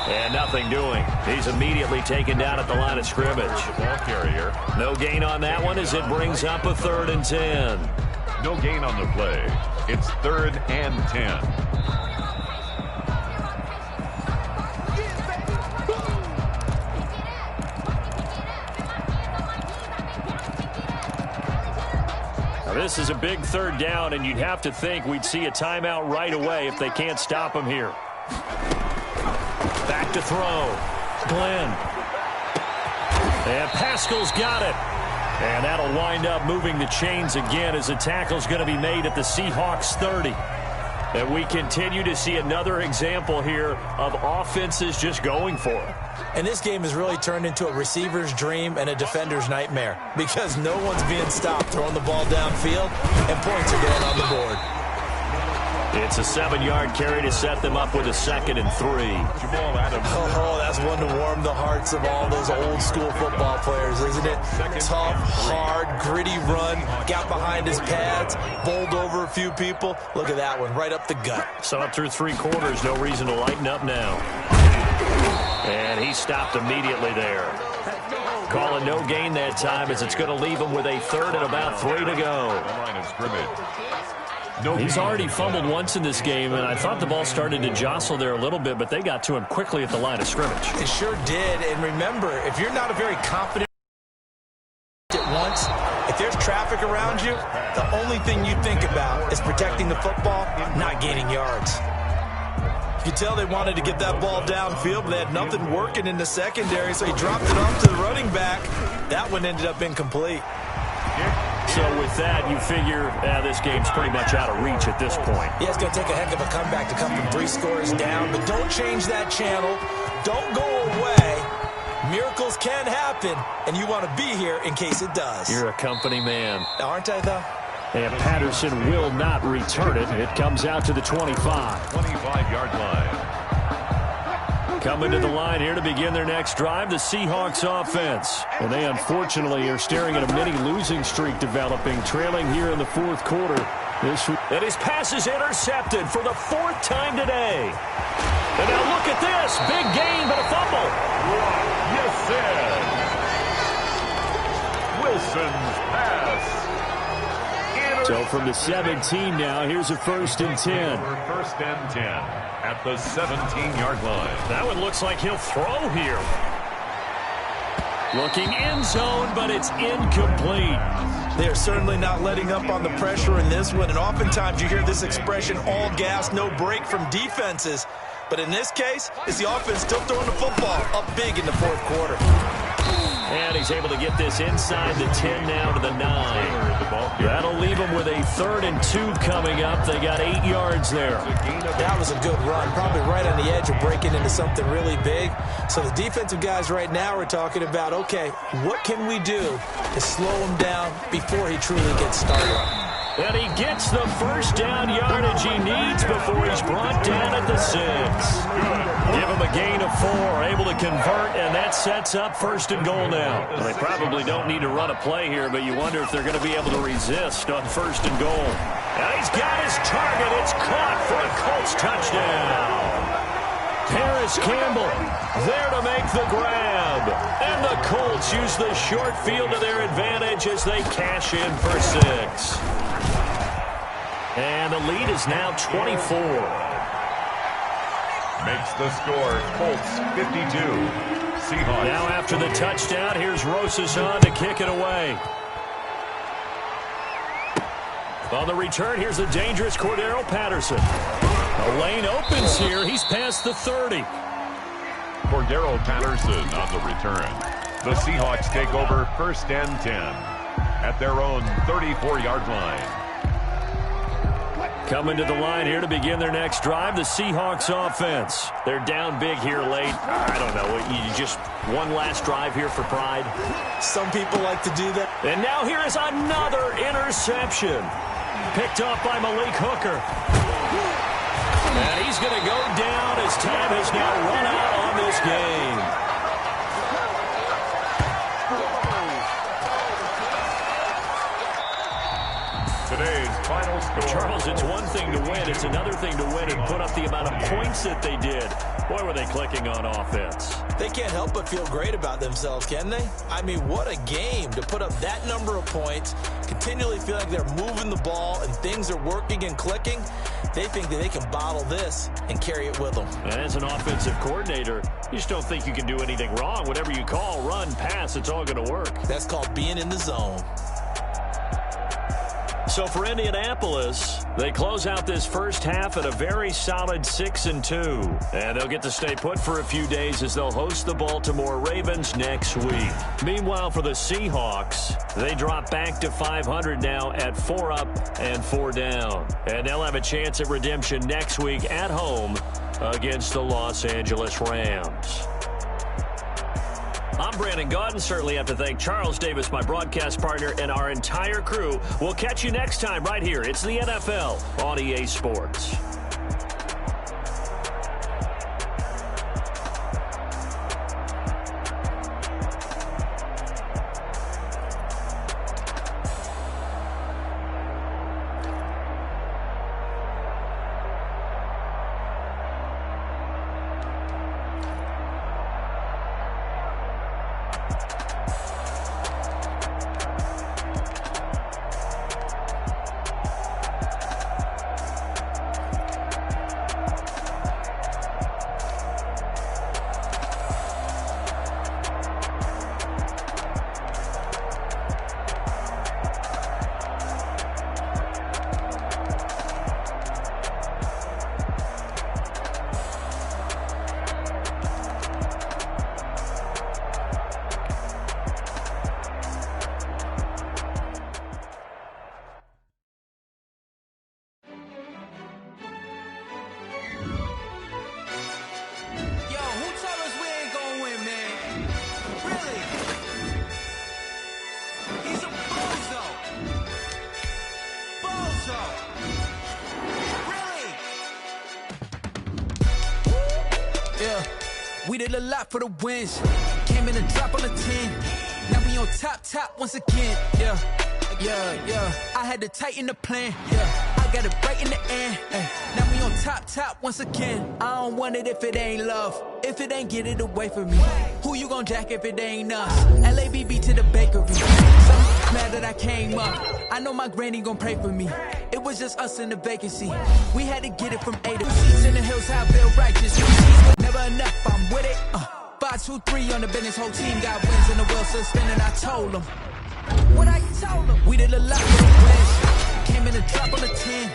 And nothing doing. He's immediately taken down at the line of scrimmage. Ball carrier. No gain on that one as it brings up a 3rd and 10. No gain on the play. It's 3rd and 10. Now this is a big 3rd down, and you'd have to think we'd see a timeout right away if they can't stop him here. Back to throw. Glenn. And Pascal's got it. And that'll wind up moving the chains again as the tackle's going to be made at the Seahawks 30. And we continue to see another example here of offenses just going for it. And this game has really turned into a receiver's dream and a defender's nightmare because no one's being stopped throwing the ball downfield, and points are going on the board. It's a 7-yard carry to set them up with a 2nd and 3. Oh, that's one to warm the hearts of all those old-school football players, isn't it? Tough, hard, gritty run, got behind his pads, bowled over a few people. Look at that one, right up the gut. Saw it through 3 quarters, no reason to lighten up now. And he stopped immediately there. Calling no gain that time as it's going to leave him with a 3rd and about 3 to go. Line of scrimmage. He's already fumbled once in this game, and I thought the ball started to jostle there a little bit, but they got to him quickly at the line of scrimmage. It sure did, and remember, if you're not a very confident at once, if there's traffic around you, the only thing you think about is protecting the football, not gaining yards. You could tell they wanted to get that ball downfield, but they had nothing working in the secondary, so he dropped it off to the running back. That one ended up incomplete. So with that, you figure this game's pretty much out of reach at this point. Yeah, it's going to take a heck of a comeback to come from 3 scores down, but don't change that channel. Don't go away. Miracles can happen, and you want to be here in case it does. You're a company man. Aren't I, though? And Patterson will not return it. It comes out to the 25. 25-yard line. Coming to the line here to begin their next drive, the Seahawks offense. And they unfortunately are staring at a mini losing streak developing, trailing here in the fourth quarter. And his pass is intercepted for the 4th time today. And now look at this. Big gain, but a fumble. Yes, sir. Wilson's pass. So from the 17 now, here's a 1st and 10. First and 10 at the 17-yard line. That one looks like he'll throw here. Looking end zone, but it's incomplete. They're certainly not letting up on the pressure in this one, and oftentimes you hear this expression, all gas, no break from defenses. But in this case, it's the offense still throwing the football up big in the 4th quarter. And he's able to get this inside the 10 now to the 9. That'll leave him with a 3rd and 2 coming up. They got 8 yards there. That was a good run, probably right on the edge of breaking into something really big. So the defensive guys right now are talking about, okay, what can we do to slow him down before he truly gets started? And he gets the 1st down yardage he needs before he's brought down at the 6. Give him a gain of 4, able to convert, and that sets up 1st and goal now. Well, they probably don't need to run a play here, but you wonder if they're going to be able to resist on 1st and goal. And he's got his target. It's caught for a Colts touchdown. Paris Campbell there to make the grab. And the Colts use the short field to their advantage as they cash in for 6. And the lead is now 24. Makes the score Colts 52. Seahawks. Now after the touchdown, here's Rosas on to kick it away. On the return, here's the dangerous Cordero Patterson. The lane opens here. He's past the 30. Cordero Patterson on the return. The Seahawks take over 1st and 10 at their own 34-yard line. Coming to the line here to begin their next drive, the Seahawks offense. They're down big here late. I don't know. You just one last drive here for pride. Some people like to do that. And now here is another interception. Picked off by Malik Hooker. And he's going to go down as time has now run out on this game. Today's final score. Charles, it's one thing to win. It's another thing to win and put up the amount of points that they did. Boy, were they clicking on offense. They can't help but feel great about themselves, can they? I mean, what a game to put up that number of points, continually feel like they're moving the ball and things are working and clicking. They think that they can bottle this and carry it with them. And as an offensive coordinator, you just don't think you can do anything wrong. Whatever you call, run, pass, it's all going to work. That's called being in the zone. So for Indianapolis, they close out this first half at a very solid 6-2. And they'll get to stay put for a few days as they'll host the Baltimore Ravens next week. Meanwhile, for the Seahawks, they drop back to 500 now at 4 up and 4 down. And they'll have a chance at redemption next week at home against the Los Angeles Rams. I'm Brandon Gaudin. Certainly have to thank Charles Davis, my broadcast partner, and our entire crew. We'll catch you next time right here. It's the NFL on EA Sports. yeah. We did a lot for the wins. Came in a drop on the 10. Now we on top once again, yeah. I had to tighten the plan, yeah. I got it right in the end, ay. Now we on top once again. I don't want it if it ain't love. If it ain't, get it away from me. Who you gon' jack if it ain't us? LABB to the bakery. Some mad that I came up. I know my granny gon' pray for me. It was just us in the vacancy. We had to get it from A to C's in the hills, I feel righteous. Never enough, I'm with it. 5, 2, 3 on the business. Whole team got wins and the wheels still spinning. I told them. What I told them? We did a lot for the wins. Came in a drop on the 10.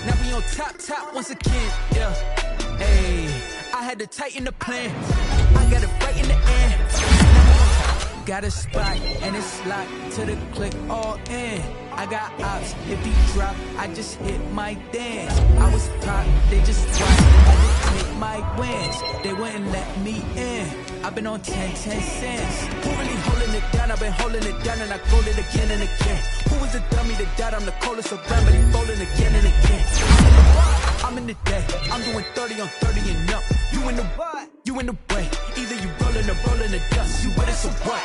Now we on top once again, yeah. Hey, I had to tighten the plan. I got it right in the end. Got a spot and it's locked to the click all in. I got ops, if he drop, I just hit my dance. I was pop, they just dropped, I just hit my wins. They wouldn't let me in. I've been on 10 cents. Who really holding it down? I've been holding it down and I rolled it again and again. Who was the dummy that died? I'm the coldest around, but he rolling again and again. I'm in the day, I'm doing 30 on 30 and up. You in the what? You in the way. Either you rolling or rolling the dust. You with it, so what?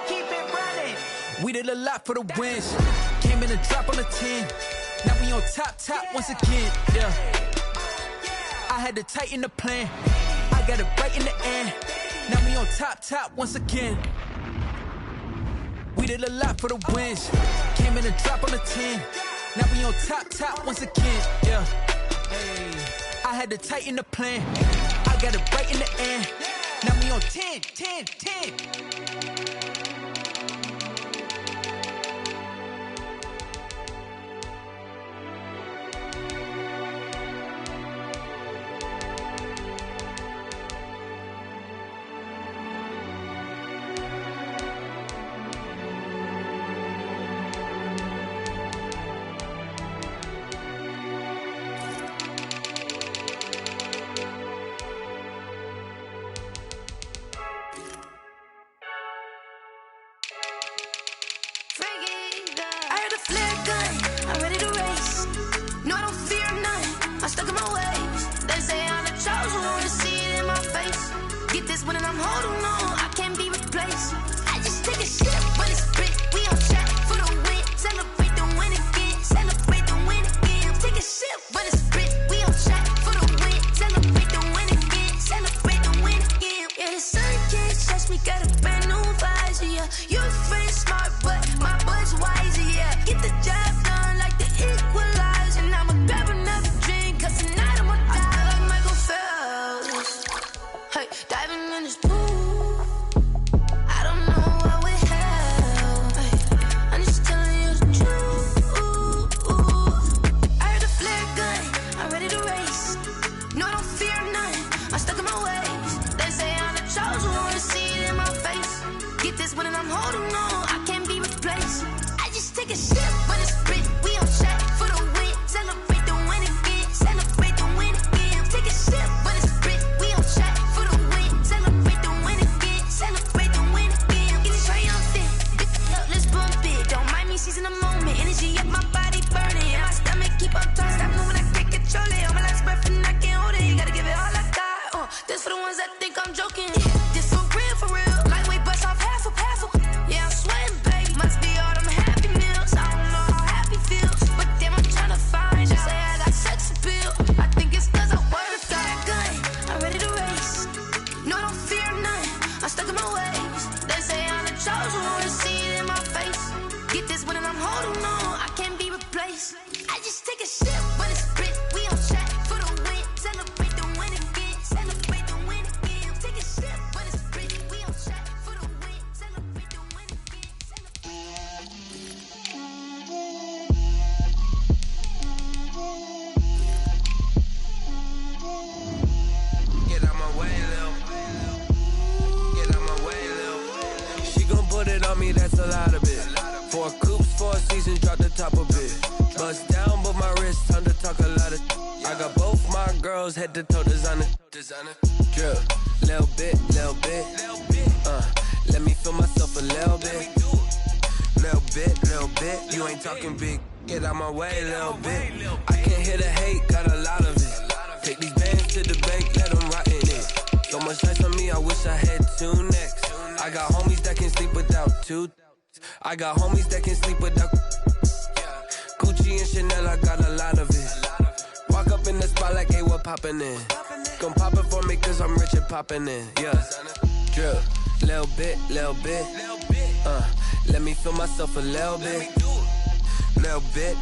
Keep it running. We did a lot for the wins. Came in a drop on the 10. Now we on top once again, yeah. I had to tighten the plan. I got it right in the end. Now we on top once again. We did a lot for the wins. Came in a drop on the 10. Now we on top once again, yeah. Hey, I had to tighten the plan. I got it right in the end. Now we on 10. Head to toe designer, drip, little bit, let me feel myself a little bit, you ain't talking big, get out my way a little bit, I can't hear the hate, got a lot of it, take these bands to the bank, let them rot in it, wish I had two necks. I got homies that can sleep without two. I got homies that can sleep without Gucci and Chanel, I got a lot of it. Walk up in the spot like, hey, what poppin' in? Come pop it for me, cause I'm rich and poppin' in. Yeah, drip, little bit. Let me feel myself a little bit. Little bit.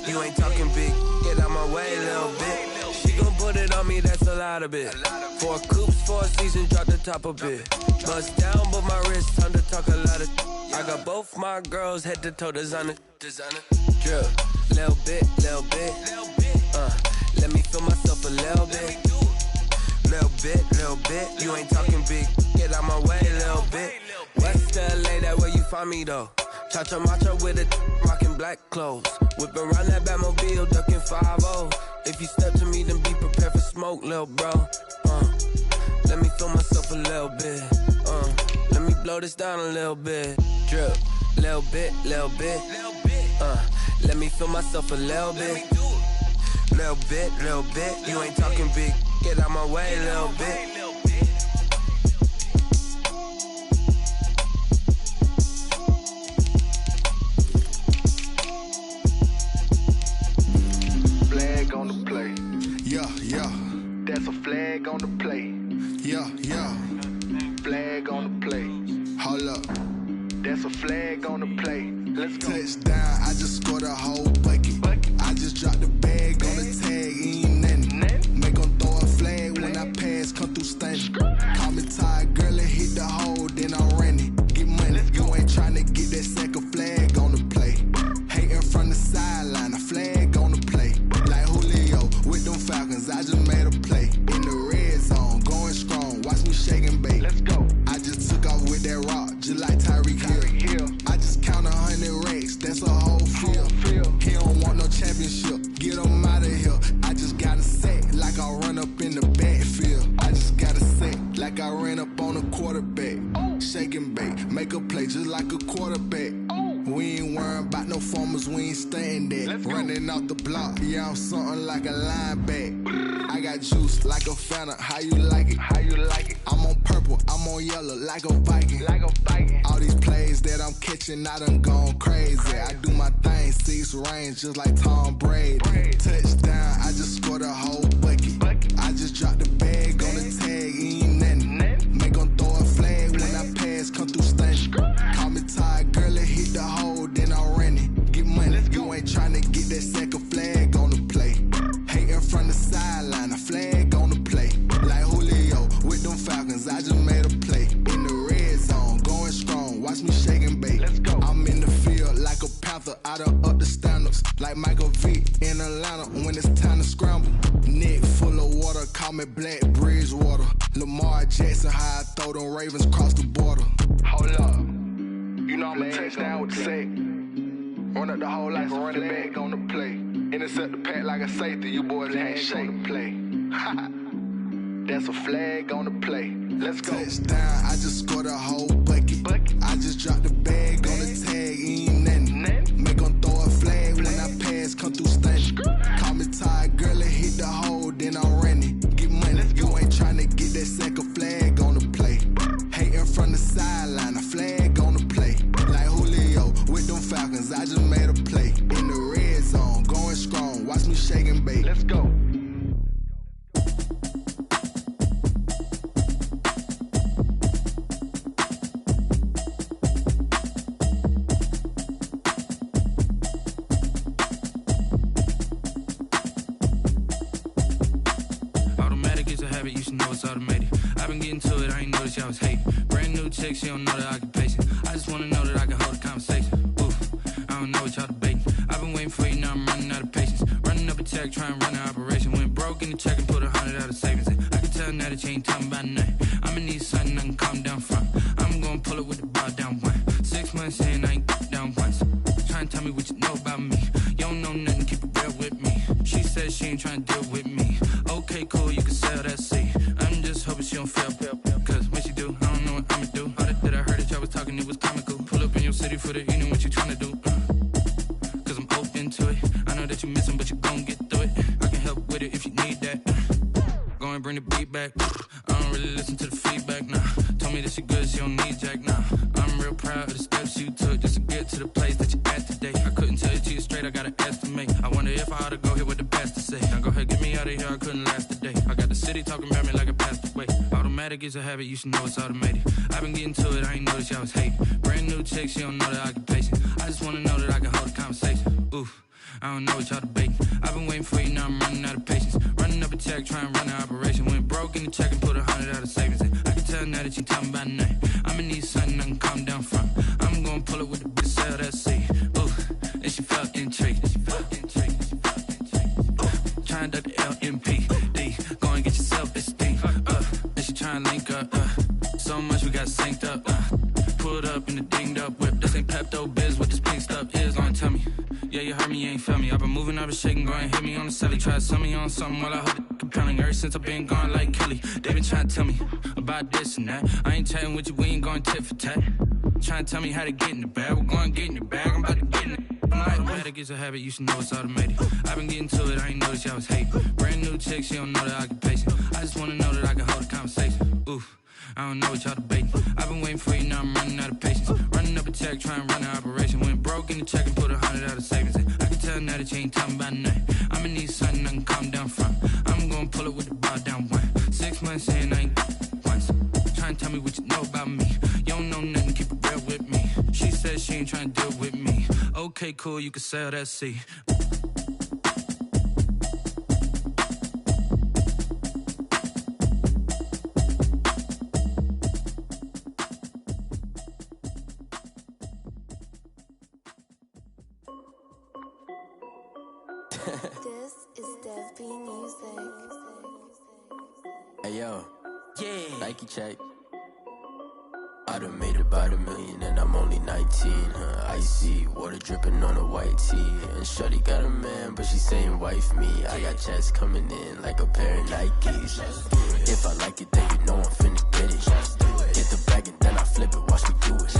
You ain't talking big. Get out my way, little bit. She gon' put it on me, that's a lot of it. 4 coops, 4 seasons, drop the top a bit. Bust down, but my wrist, time to talk a lot of. I got both my girls head to toe designer. Drip, little bit. Let me feel myself a little bit. Little bit. You ain't talking big. Get out my way, little bit. West LA, that where you find me though. Cha-cha matcha with a rockin' black clothes. Whip around that Batmobile, ducking 5-0. If you step to me, then be prepared for smoke, lil' bro. Let me feel myself a little bit. Let me blow this down a little bit. Drip, little bit. Let me feel myself a little bit. Little bit. You ain't talking big. Get out my way, little bit. Flag on the play. Yeah. That's a flag on the play. Yeah. Flag on the play. Hold up. That's a flag on the play. Let's go. Touchdown, I just scored a whole bucket. I just dropped the bag on the tag, ain't nothing. Make them throw a flag when I pass, come through stunning. Call me tired, girl, and hit the hole, then I'm running. Get money, you ain't tryna get that second flag on the play. Hating from the sideline, a flag on the play. Like Julio with them Falcons, I just made a play. In the red zone, going strong, watch me shake and bake. Let's go. I just took off with that rock, just like Tyreek Hill. I just count 100 racks, that's a whole field. He don't want no championship, get him out of here. I just got a set, like I run up in the backfield. I just got a set, like I ran up on a quarterback. Shake and bake, make a play just like a quarterback. We ain't worrying about no formers, we ain't staying there. Running off the block, yeah, I'm something like a linebacker. I got juice like a Fanta, how you like it? I'm on purple, I'm on yellow, like a Viking. All these plays that I'm catching, I done gone crazy. I do my thing, 6 range, just like Tom Brady. Touchdown, I just scored a whole bucket. I just dropped the bag on the tag, ain't nothing. Make them throw a flag when I pass, come through stunning. Call me tired, girl, and hit the hole, then I'm running. Get money, you ain't tryna get that second flag on the play. Hating from the sideline, a flag on the play. Like Julio with them Falcons, I just made a play. In the red zone, going strong, watch me shake and bake. Let's go. I'm in the field like a panther, I done up the standards. Like Michael Vick in Atlanta when it's time to scramble. Neck full of water, call me Black Bridgewater. Lamar Jackson, how I throw them Ravens across the border. Hold up, you know I'm a touchdown with the sack. Run up the hole like a running back on the play. Intercept the pack like a safety, you boys ain't shake the play. That's a flag on the play. Let's go. Touchdown, I just scored a whole bucket. I just dropped the bag on the tag, ain't nothing. Make them throw a flag when I pass, come through stunning. Call me tired, girl, and hit the hole, then I'm running. Get money, you ain't tryna get that second flag on the play. Hating from the sideline, a flag on the play. Like Julio with them Falcons, I just made a play. In the red zone, going strong, watch me shake and bake. Let's go. Y'all was hating. Brand new chick, she don't know the occupation. I just wanna know that I can hold a conversation. Oof, I don't know what y'all debating. I've been waiting for you, now I'm running out of patience. Running up a check, trying to run an operation. Went broke in the check and put 100 out of savings in. I can tell now that you ain't talking about nothing. I'ma need something I can calm down from. I'm gonna pull it with the bar down one. 6 months in, I ain't down once. Trying to tell me what you know about me. You don't know nothing, keep it real with me. She said she ain't trying to deal with me. Okay, cool, you can sell that seat. I'm just hoping she don't fail. Cause when she do, I don't know what I'ma do. All that I heard that y'all was talking, it was comical. Pull up in your city for the evening, what you tryna do? Cause I'm open to it. I know that you missing, but you gon' get through it. I can help with it if you need that. Go and bring the beat back. I don't don't really listen to the feedback, nah. Told me that she good, she don't need Jack, nah. I'm real proud of the steps you took just to get to the place that you're at today. I couldn't tell it to you straight, I gotta estimate. I wonder if I ought to go here with the best to say. Now go ahead, get me out of here, I couldn't last a day. I got the city talking about me like I passed away. Automatic is a habit, you should know it's automated. I've been getting to it, I ain't noticed y'all was hating. Brand new chick, she don't know the occupation. I just wanna know that I can hold a conversation. Oof, I don't know what y'all debating. I've been waiting for you, now I'm running out of patience. Running up a check, trying to run an operation. Went broke in the check and put 100 out of savings in. I can tell now that you talking about nothing. I'ma need something I can calm down from. I'm gonna pull it with the bitch, sell that seed. Ooh, and she felt intrigued. Trying to duck the LMPD. Go and get yourself esteem. And she trying to link up. So much we got synced up. Pulled up in the dinged up whip. This ain't Pepto Biz, what this pink stuff is. Gonna tell me. Yeah, you heard me, you ain't felt me. I've been moving, I've been shaking, go and hit me on the celly. Try to sell me on something while I hold it compelling. Ever since I've been gone like Kelly, they been trying to tell me about this and that. I ain't chatting with you, we ain't going tit for tat. Trying to tell me how to get in the bag, we're going to get in the bag, I'm about to get in it. Automatic is a habit, you should know it's automated. I've been getting to it, I ain't noticed y'all was hating. Brand new chick, she don't know the occupation. I just wanna know that I can hold a conversation. Oof, I don't know what y'all debating. I've been waiting for you, now I'm running out of patience. Running up a check, trying to run an operation. Went broke in the check and put 100 out of savings in. I can tell now that you ain't talking about nothing. I'ma need something I can calm down from. I'm gonna pull it with the bar down one. 6 months in, I ain't once. Trying to tell me what you know about me. You don't know nothing, keep it real with me. She said she ain't trying to deal with me. Okay, cool, you can sell that seed. This is Dev B Music. Hey yo, yeah. Nike check. I done made about $1 million and I'm only 19. Icy water dripping on a white tee. And shorty got a man, but she saying wife me. I got checks coming in like a pair of Nikes. If I like it, then you know I'm finna get it. Get the bag and then I flip it, watch me do it.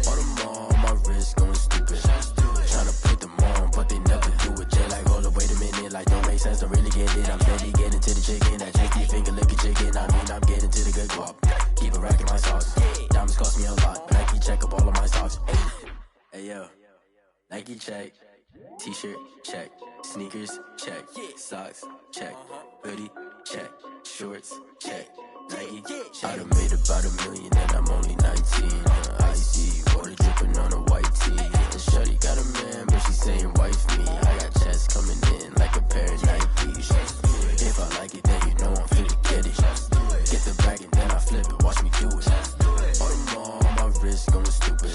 All them on my wrist going stupid. Tryna put them on, but they never do it. Jay like, hold up, wait a minute, like don't make sense, don't really get it. I'm steady getting to the chicken, that tricky finger licking chicken. I mean, I'm getting to the good guap. Keep it racking my socks. Diamonds cost me a lot. Nike check up all of my stocks. Hey yo, Nike check. T-shirt check. Sneakers check. Socks check. Hoodie check. Shorts check. Nike check. I done made about $1 million and I'm only 19. Icy water dripping on a white tee. And shorty got a man, but she saying wife me. I got checks coming in like a pair of Nikes. If I like it, then you know I'm finna get it. Get the bag and then I flip it, watch me do it. All them on my wrist going stupid.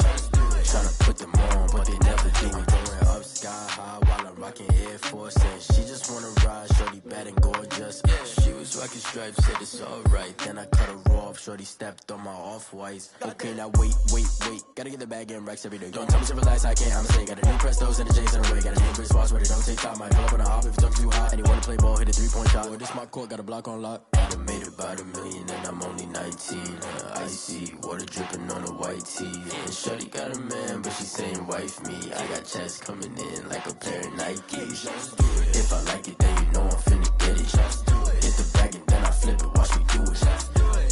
Tryna put them on, but they never do it. Going up sky high while I'm rocking Air Force. And she just wanna ride, shorty bad and gorgeous. She was rocking stripes, said it's alright. Then I cut her off, shorty stepped on my off-whites. Okay, now wait. Gotta get the bag and racks every day. Don't tell me to relax, I can't, I'ma say. Got a new Prestos and the J's in the way. Got a new Chris Boss, but it don't take time. Might pull up on a hop if it's up too hot. And you wanna play ball, hit a 3-point shot. Or this my court, got a block on lock. I done made about $1 million and I'm only 19. Icy water dripping on a white tee. And shorty got a man, but she saying wife me. I got checks coming in like a pair of Nikes. If I like it, then you know I'm finna get it. Hit the bag and then I flip it, watch me do it.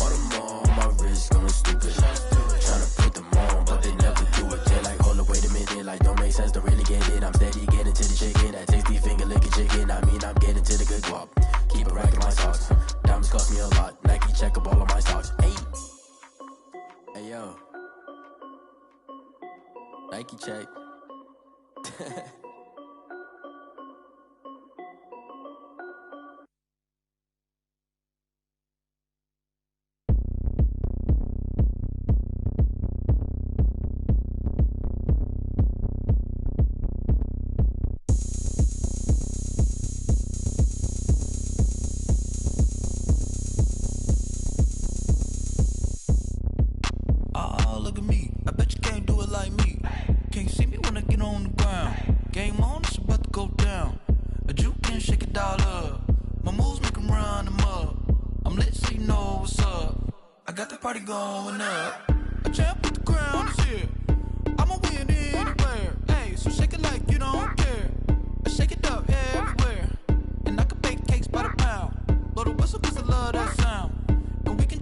All them on my wrist going stupid. Tryna put them on, but they never do it. They're like, hold up, wait a minute, like don't make sense, don't really get it. I'm steady getting to the chicken, that tasty finger licking chicken. I mean, I'm getting to the good guap. Keep it racking my socks. Diamonds cost me a lot. Nike check up all of my stocks. Hey yo, Nike check. Look at me, I bet you can't do it like me. Can't see me when I get on the ground. Game on, it's about to go down. A juke and shake it all up. My moves make them run them up. I'm lit so you know what's up. I got the party going up. A champ with the crown is here. I'ma win anywhere. Hey, so shake it like you don't care. I shake it up everywhere. And I can bake cakes by the pound. Blow the whistle cause I love that sound. And we can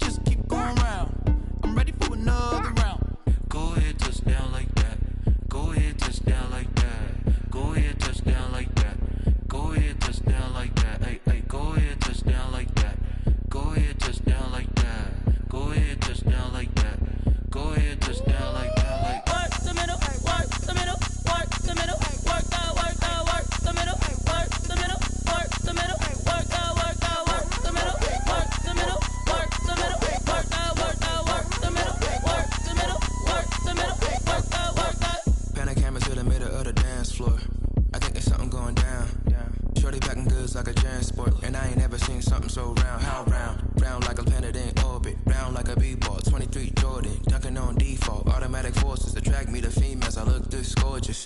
a b-ball. 23 Jordan, dunking on default. Automatic forces attract me to females. I look this gorgeous.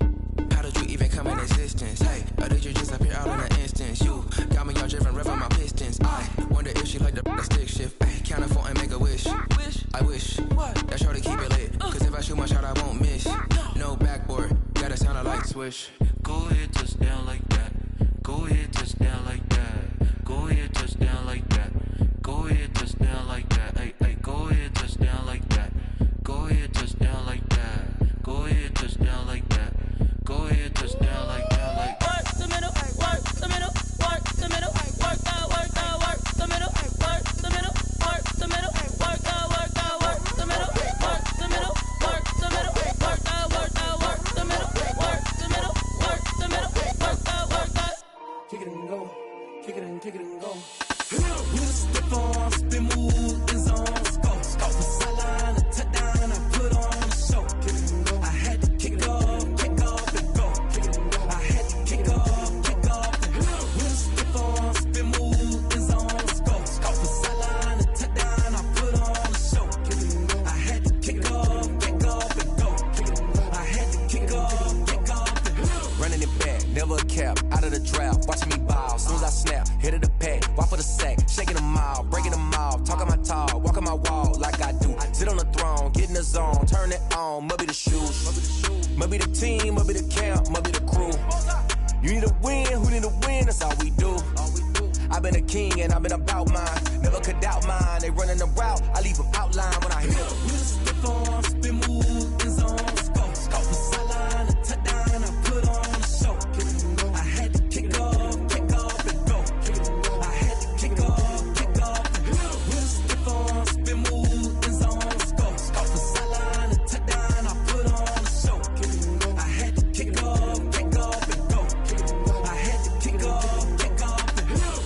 How did you even come in existence? Hey, or did you just appear out in an instance? You got me all driven, revving my pistons. I wonder if she like the stick shift. Hey, count a 4 and make a wish. I wish that shorty keep it lit. Cause if I shoot my shot, I won't miss. No backboard, gotta sound a light switch. Go ahead, touch down like that. Go ahead, touch down like that. Go ahead, touch down like that. Go ahead, touch down like that. Hey, hey, go ahead, touch down like that. Go ahead, touch down like that. Go ahead, touch down like that. Go ahead, touch down like that. Like work the middle, work the middle, work the middle, work that, work the middle, work the middle, work the middle, work that, work the middle, work the middle, work the middle, work that, work the middle, work the middle, work the middle, work that. Kick it and go, kick it and go. Step on, spin move, is on, scope. The sideline, a touchdown, I put on the show. I had to kick off and go. I had to kick off and go. Step on, spin move, is on, scope. The sideline, a touchdown, I put on the show. I had to kick off and go. I had to kick off and go. Running it back, never a cap, out of the drought. Watching me ball, soon as I snap, hit of the pack, walk for the sack, shaking them out, breaking them off, talking my talk, walking my wall like I do. Sit on the throne, get in the zone, turn it on, must be the shoes, must be the team, must be the camp, must be the crew. You need a win, who need a win, that's all we do. I've been a king and I've been about mine, never could doubt mine. They running the route, I leave them outline when I hit them. Step on, spin move, is on, scope. The sideline, a touchdown, I put on the show. I had to kick off and go. I had to kick off and go. Step on, spin move, is on, scope. The sideline, a touchdown, I put on the show. I had to kick off and go. I had to kick off and go.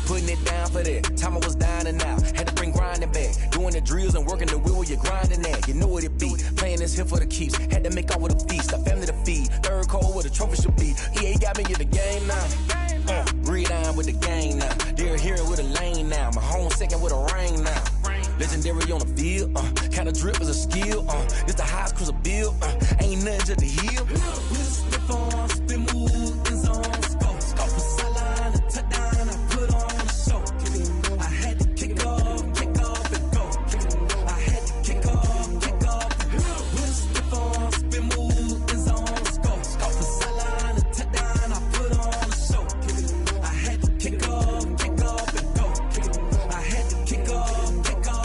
Putting it down for that, time I was down and out. Had to bring grinding back, doing the drills and working the wheel where you're grinding at. You know what it be, playing this here for the keeps. Had to make off with a feast, a family to feed. Third cold where the trophy should be. EA got me in the game now. Read on with the game now. They're here with a lane now. My home second with a ring now. Legendary on the field, kinda drip is a skill. This the highest cruiser bill, ain't nothing to the hill. Step on, spin move, is on, scope. The sideline, a touchdown, I put on the show. I had to kick off and go. I had to kick off and go. Step on, spin move, is on, scope. The sideline, a touchdown, I put on the show. I had to kick off and go. I had to kick off and go.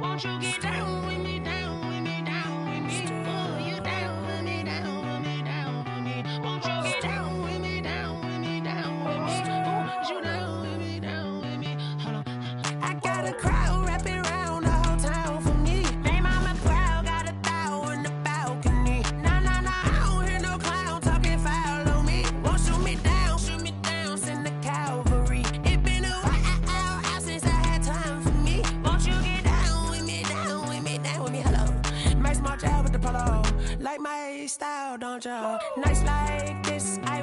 Won't you get down with me, down with me, down with me? Oh, you down with me, down with me, down with me. Won't you get down with me, down with me, down with me? Oh, you down with me, down with me? Hold on. I got a crowd wrapping around the whole town for me. They mama crowd got 1,000 in the balcony. Nah, I don't hear no clown talking foul on me. Won't shoot me down, send the cavalry. It been a while since I had time for me. Won't you get down with me, down with me, down with me? Hello. Nice march out with the polo. Like my style, don't you? Nights like this, I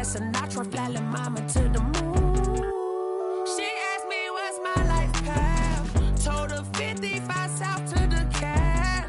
Sinatra, flying mama to the moon. She asked me what's my life path. Told her 55 south to the cat.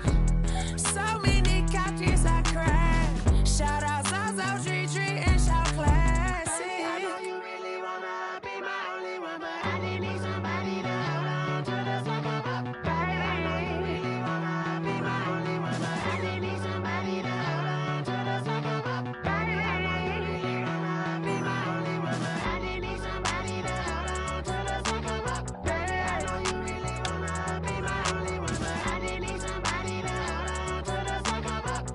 So many couches I cried. Shout out Zazo, Tree, and shout classic. I know you really wanna be my only one, but I didn't need somebody to hold on to the sucker up, baby. I know you really wanna be my only one, but I didn't need somebody to hold on to the sucker up, baby. I know you really wanna be my only one, but I didn't need somebody to hold on to the sucker up, baby. I know you really wanna be my only one, but I didn't need somebody to hold on to the sucker up.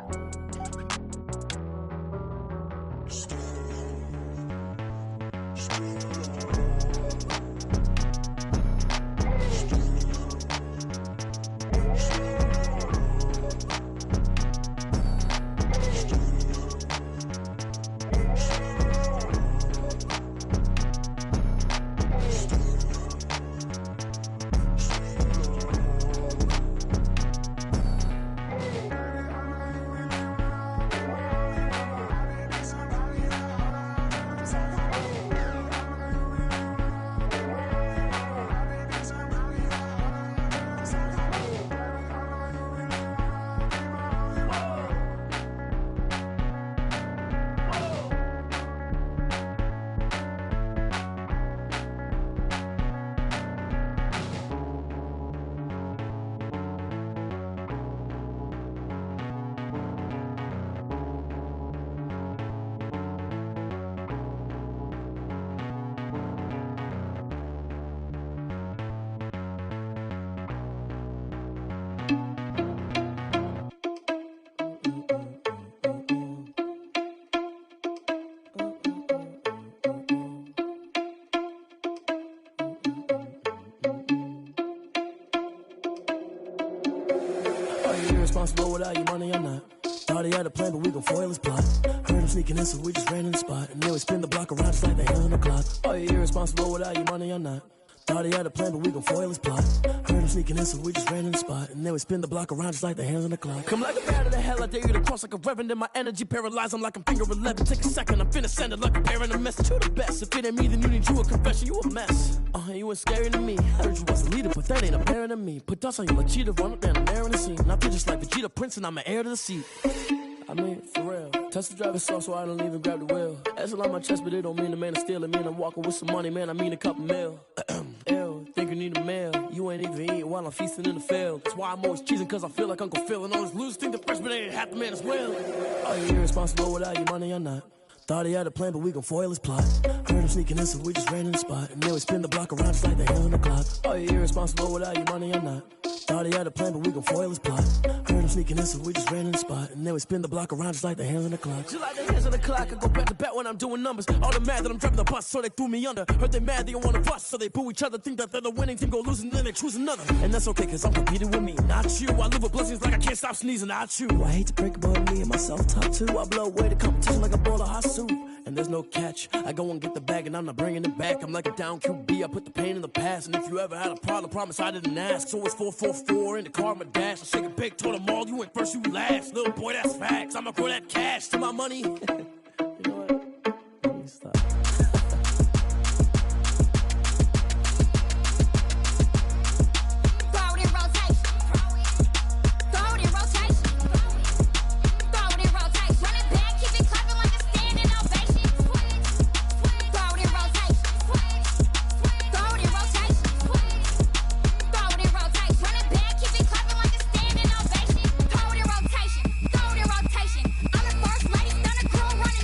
Irresponsible without your money, I'm not. Thought he had a plan, but we gon' foil his plot. Heard him sneaking in, so we just ran in the spot. And then we spin the block around just like the hell on the clock. Oh, you're irresponsible without your money, I'm not. Thought he had a plan, but we gon' foil his plot. Heard him sneaking in, so we just ran in the spot. And then we spin the block around just like the hands on the clock. Come like a bat of the hell, I dare you to cross like a reverend. And my energy paralyzed, I'm like I'm finger 11. Take a second, I'm finna send it like a parent a message. You the best, if it ain't me, then you need you a confession. You a mess, you ain't scary to me. Heard you was a leader, but that ain't apparent to me. Put dust on you like cheetah, run up down the air in the scene. And I feel just like Vegeta Prince, and I'm an heir to the seat. I mean, for real. Touch the driver's soft, so I don't even grab the wheel. That's on my chest, but it don't mean the man is stealing. Mean I'm walking with some money, man, I mean a couple mil. Ew, think you need a meal. You ain't even eating while I'm feasting in the field. That's why I'm always cheesing, cause I feel like Uncle Phil. And all those losers think the freshman ain't half the man as well. Are you irresponsible without your money or not? Thought he had a plan, but we gon' foil his plot. Heard him sneaking in, so we just ran in the spot. And then we spin the block around just like the hell on the clock. Are you irresponsible without your money or not? Thought he had a plan, but we gon' foil his plot. Heard him sneaking in, so we just ran in the spot. And then we spin the block around just like the hands on the clock. Just like the hands on the clock, I go back to back when I'm doing numbers. All the mad that I'm driving the bus, so they threw me under. Heard they mad, they don't wanna bust, so they boo each other. Think that they're the winning team, go losing, then they choose another. And that's okay, cause I'm competing with me, not you. I live with blessings like I can't stop sneezing, not you. I hate to break it, but me and myself top two. I blow away the competition like a bowl of hot soup. And there's no catch, I go and get the bag and I'm not bringing it back. I'm like a down QB, I put the pain in the past. And if you ever had a problem, promise I didn't ask. So it's 444 in the car, my dash. I shake a big, told them all, you went first, you last. Little boy, that's facts, I'ma grow that cash to my money. You know what? Let me stop. Running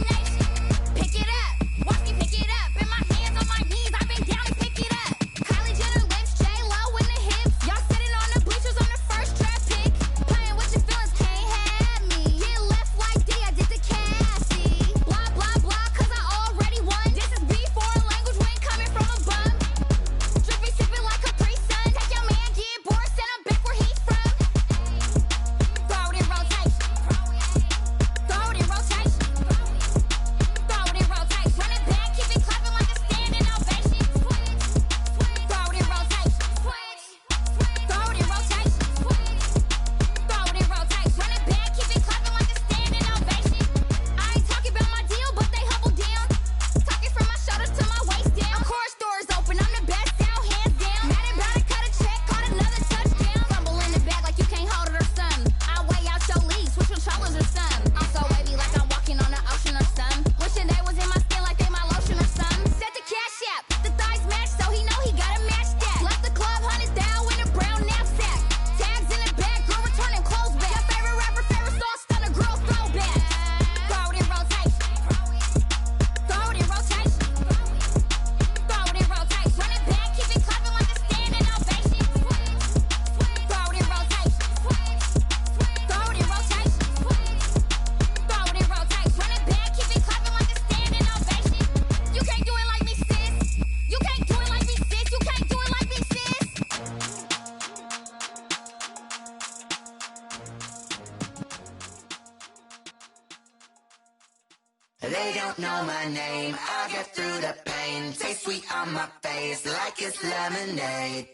my name. I'll get through the pain. Taste sweet on my face like it's lemonade.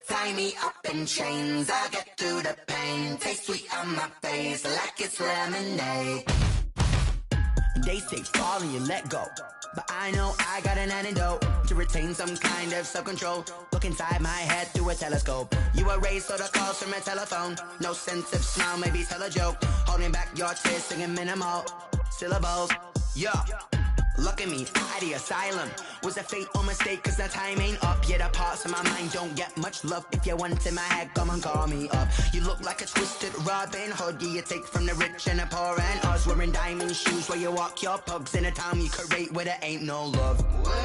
Tie me up in chains. I'll get through the pain. Taste sweet on my face like it's lemonade. They say fall and you let go, but I know I got an antidote to retain some kind of self-control. Look inside my head through a telescope. You erase all the calls from a telephone. No sense of smile, maybe tell a joke. Holding back your tears, singing minimal syllables. Yeah, look at me, out the asylum. Was a fate or mistake, cause the time ain't up. Yet the parts of my mind don't get much love. If you want in my head, come and call me up. You look like a twisted Robin Hood. Yeah, you take from the rich and the poor and us. Wearing diamond shoes where you walk your pugs. In a town you create where there ain't no love. Where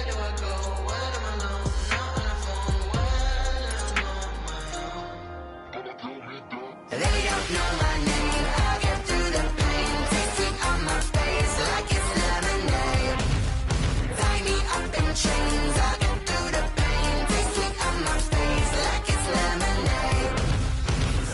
do I go? Where do I know? Not on the phone. Where do I know? They don't know my name. I'll get through the pain. Taste sweet on my face like it's lemonade. Tie me up in chains. I'll get through the pain. Taste sweet on my face like it's lemonade.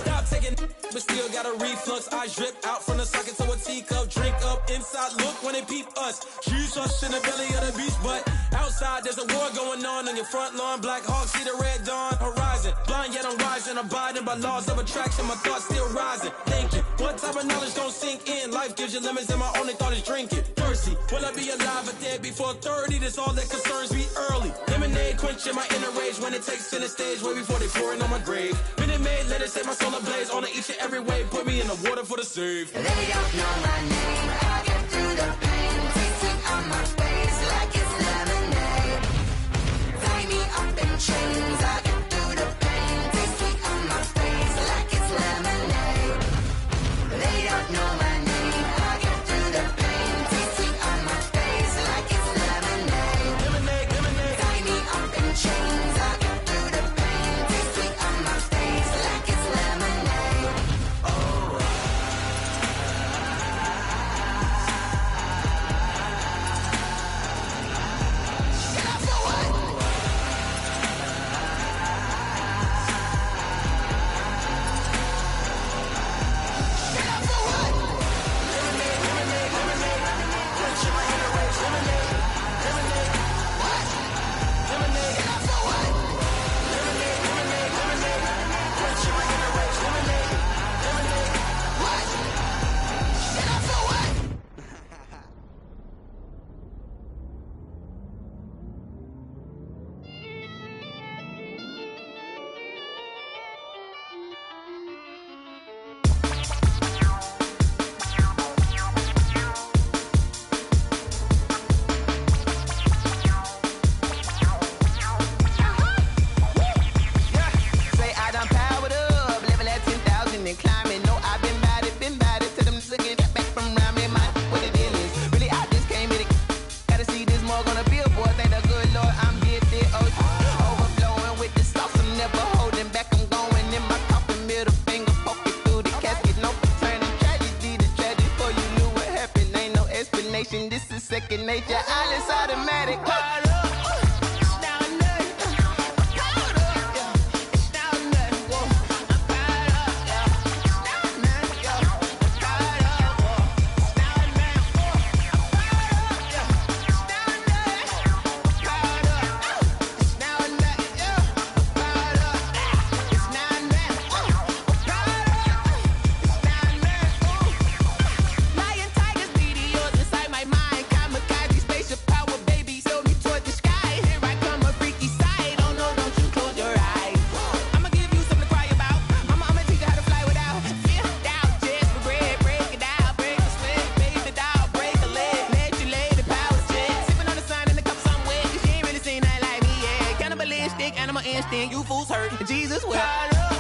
Stop taking, but still got a reflux. Eyes drip out from the socket to a teacup. Drink up inside, look when they peep us. Jesus in the belly of the beast, but outside there's a war going on your front lawn. Black Hawk, see the red dawn horizon. Blind yet I'm rising, abiding by laws of attraction. My thoughts still rising, thinking what type of knowledge don't sink in. Life gives you lemons and my only thought is drinking. Thirsty, will I be alive or dead before 30? That's all that concerns me early. Lemonade quenching my inner rage when it takes center stage way before they pouring on my grave. Minute Maid, let it set my soul ablaze on each and every way. Put me in the water for the save. They don't know my name. I'll get through the pain. Taste sweet on my face like it's lemonade. Tie me up in chains. I'll get through the pain. Taste sweet on my face like it's lemonade. They don't know my name. I'll get through the pain. Taste sweet on my face like it's lemonade. Lemonade, lemonade. Tie me up in chains. I'll get through the pain. Taste sweet on my face like it's lemonade. Oh. This is second nature, all is automatic. Animal instinct, you fools hurt. Jesus, well.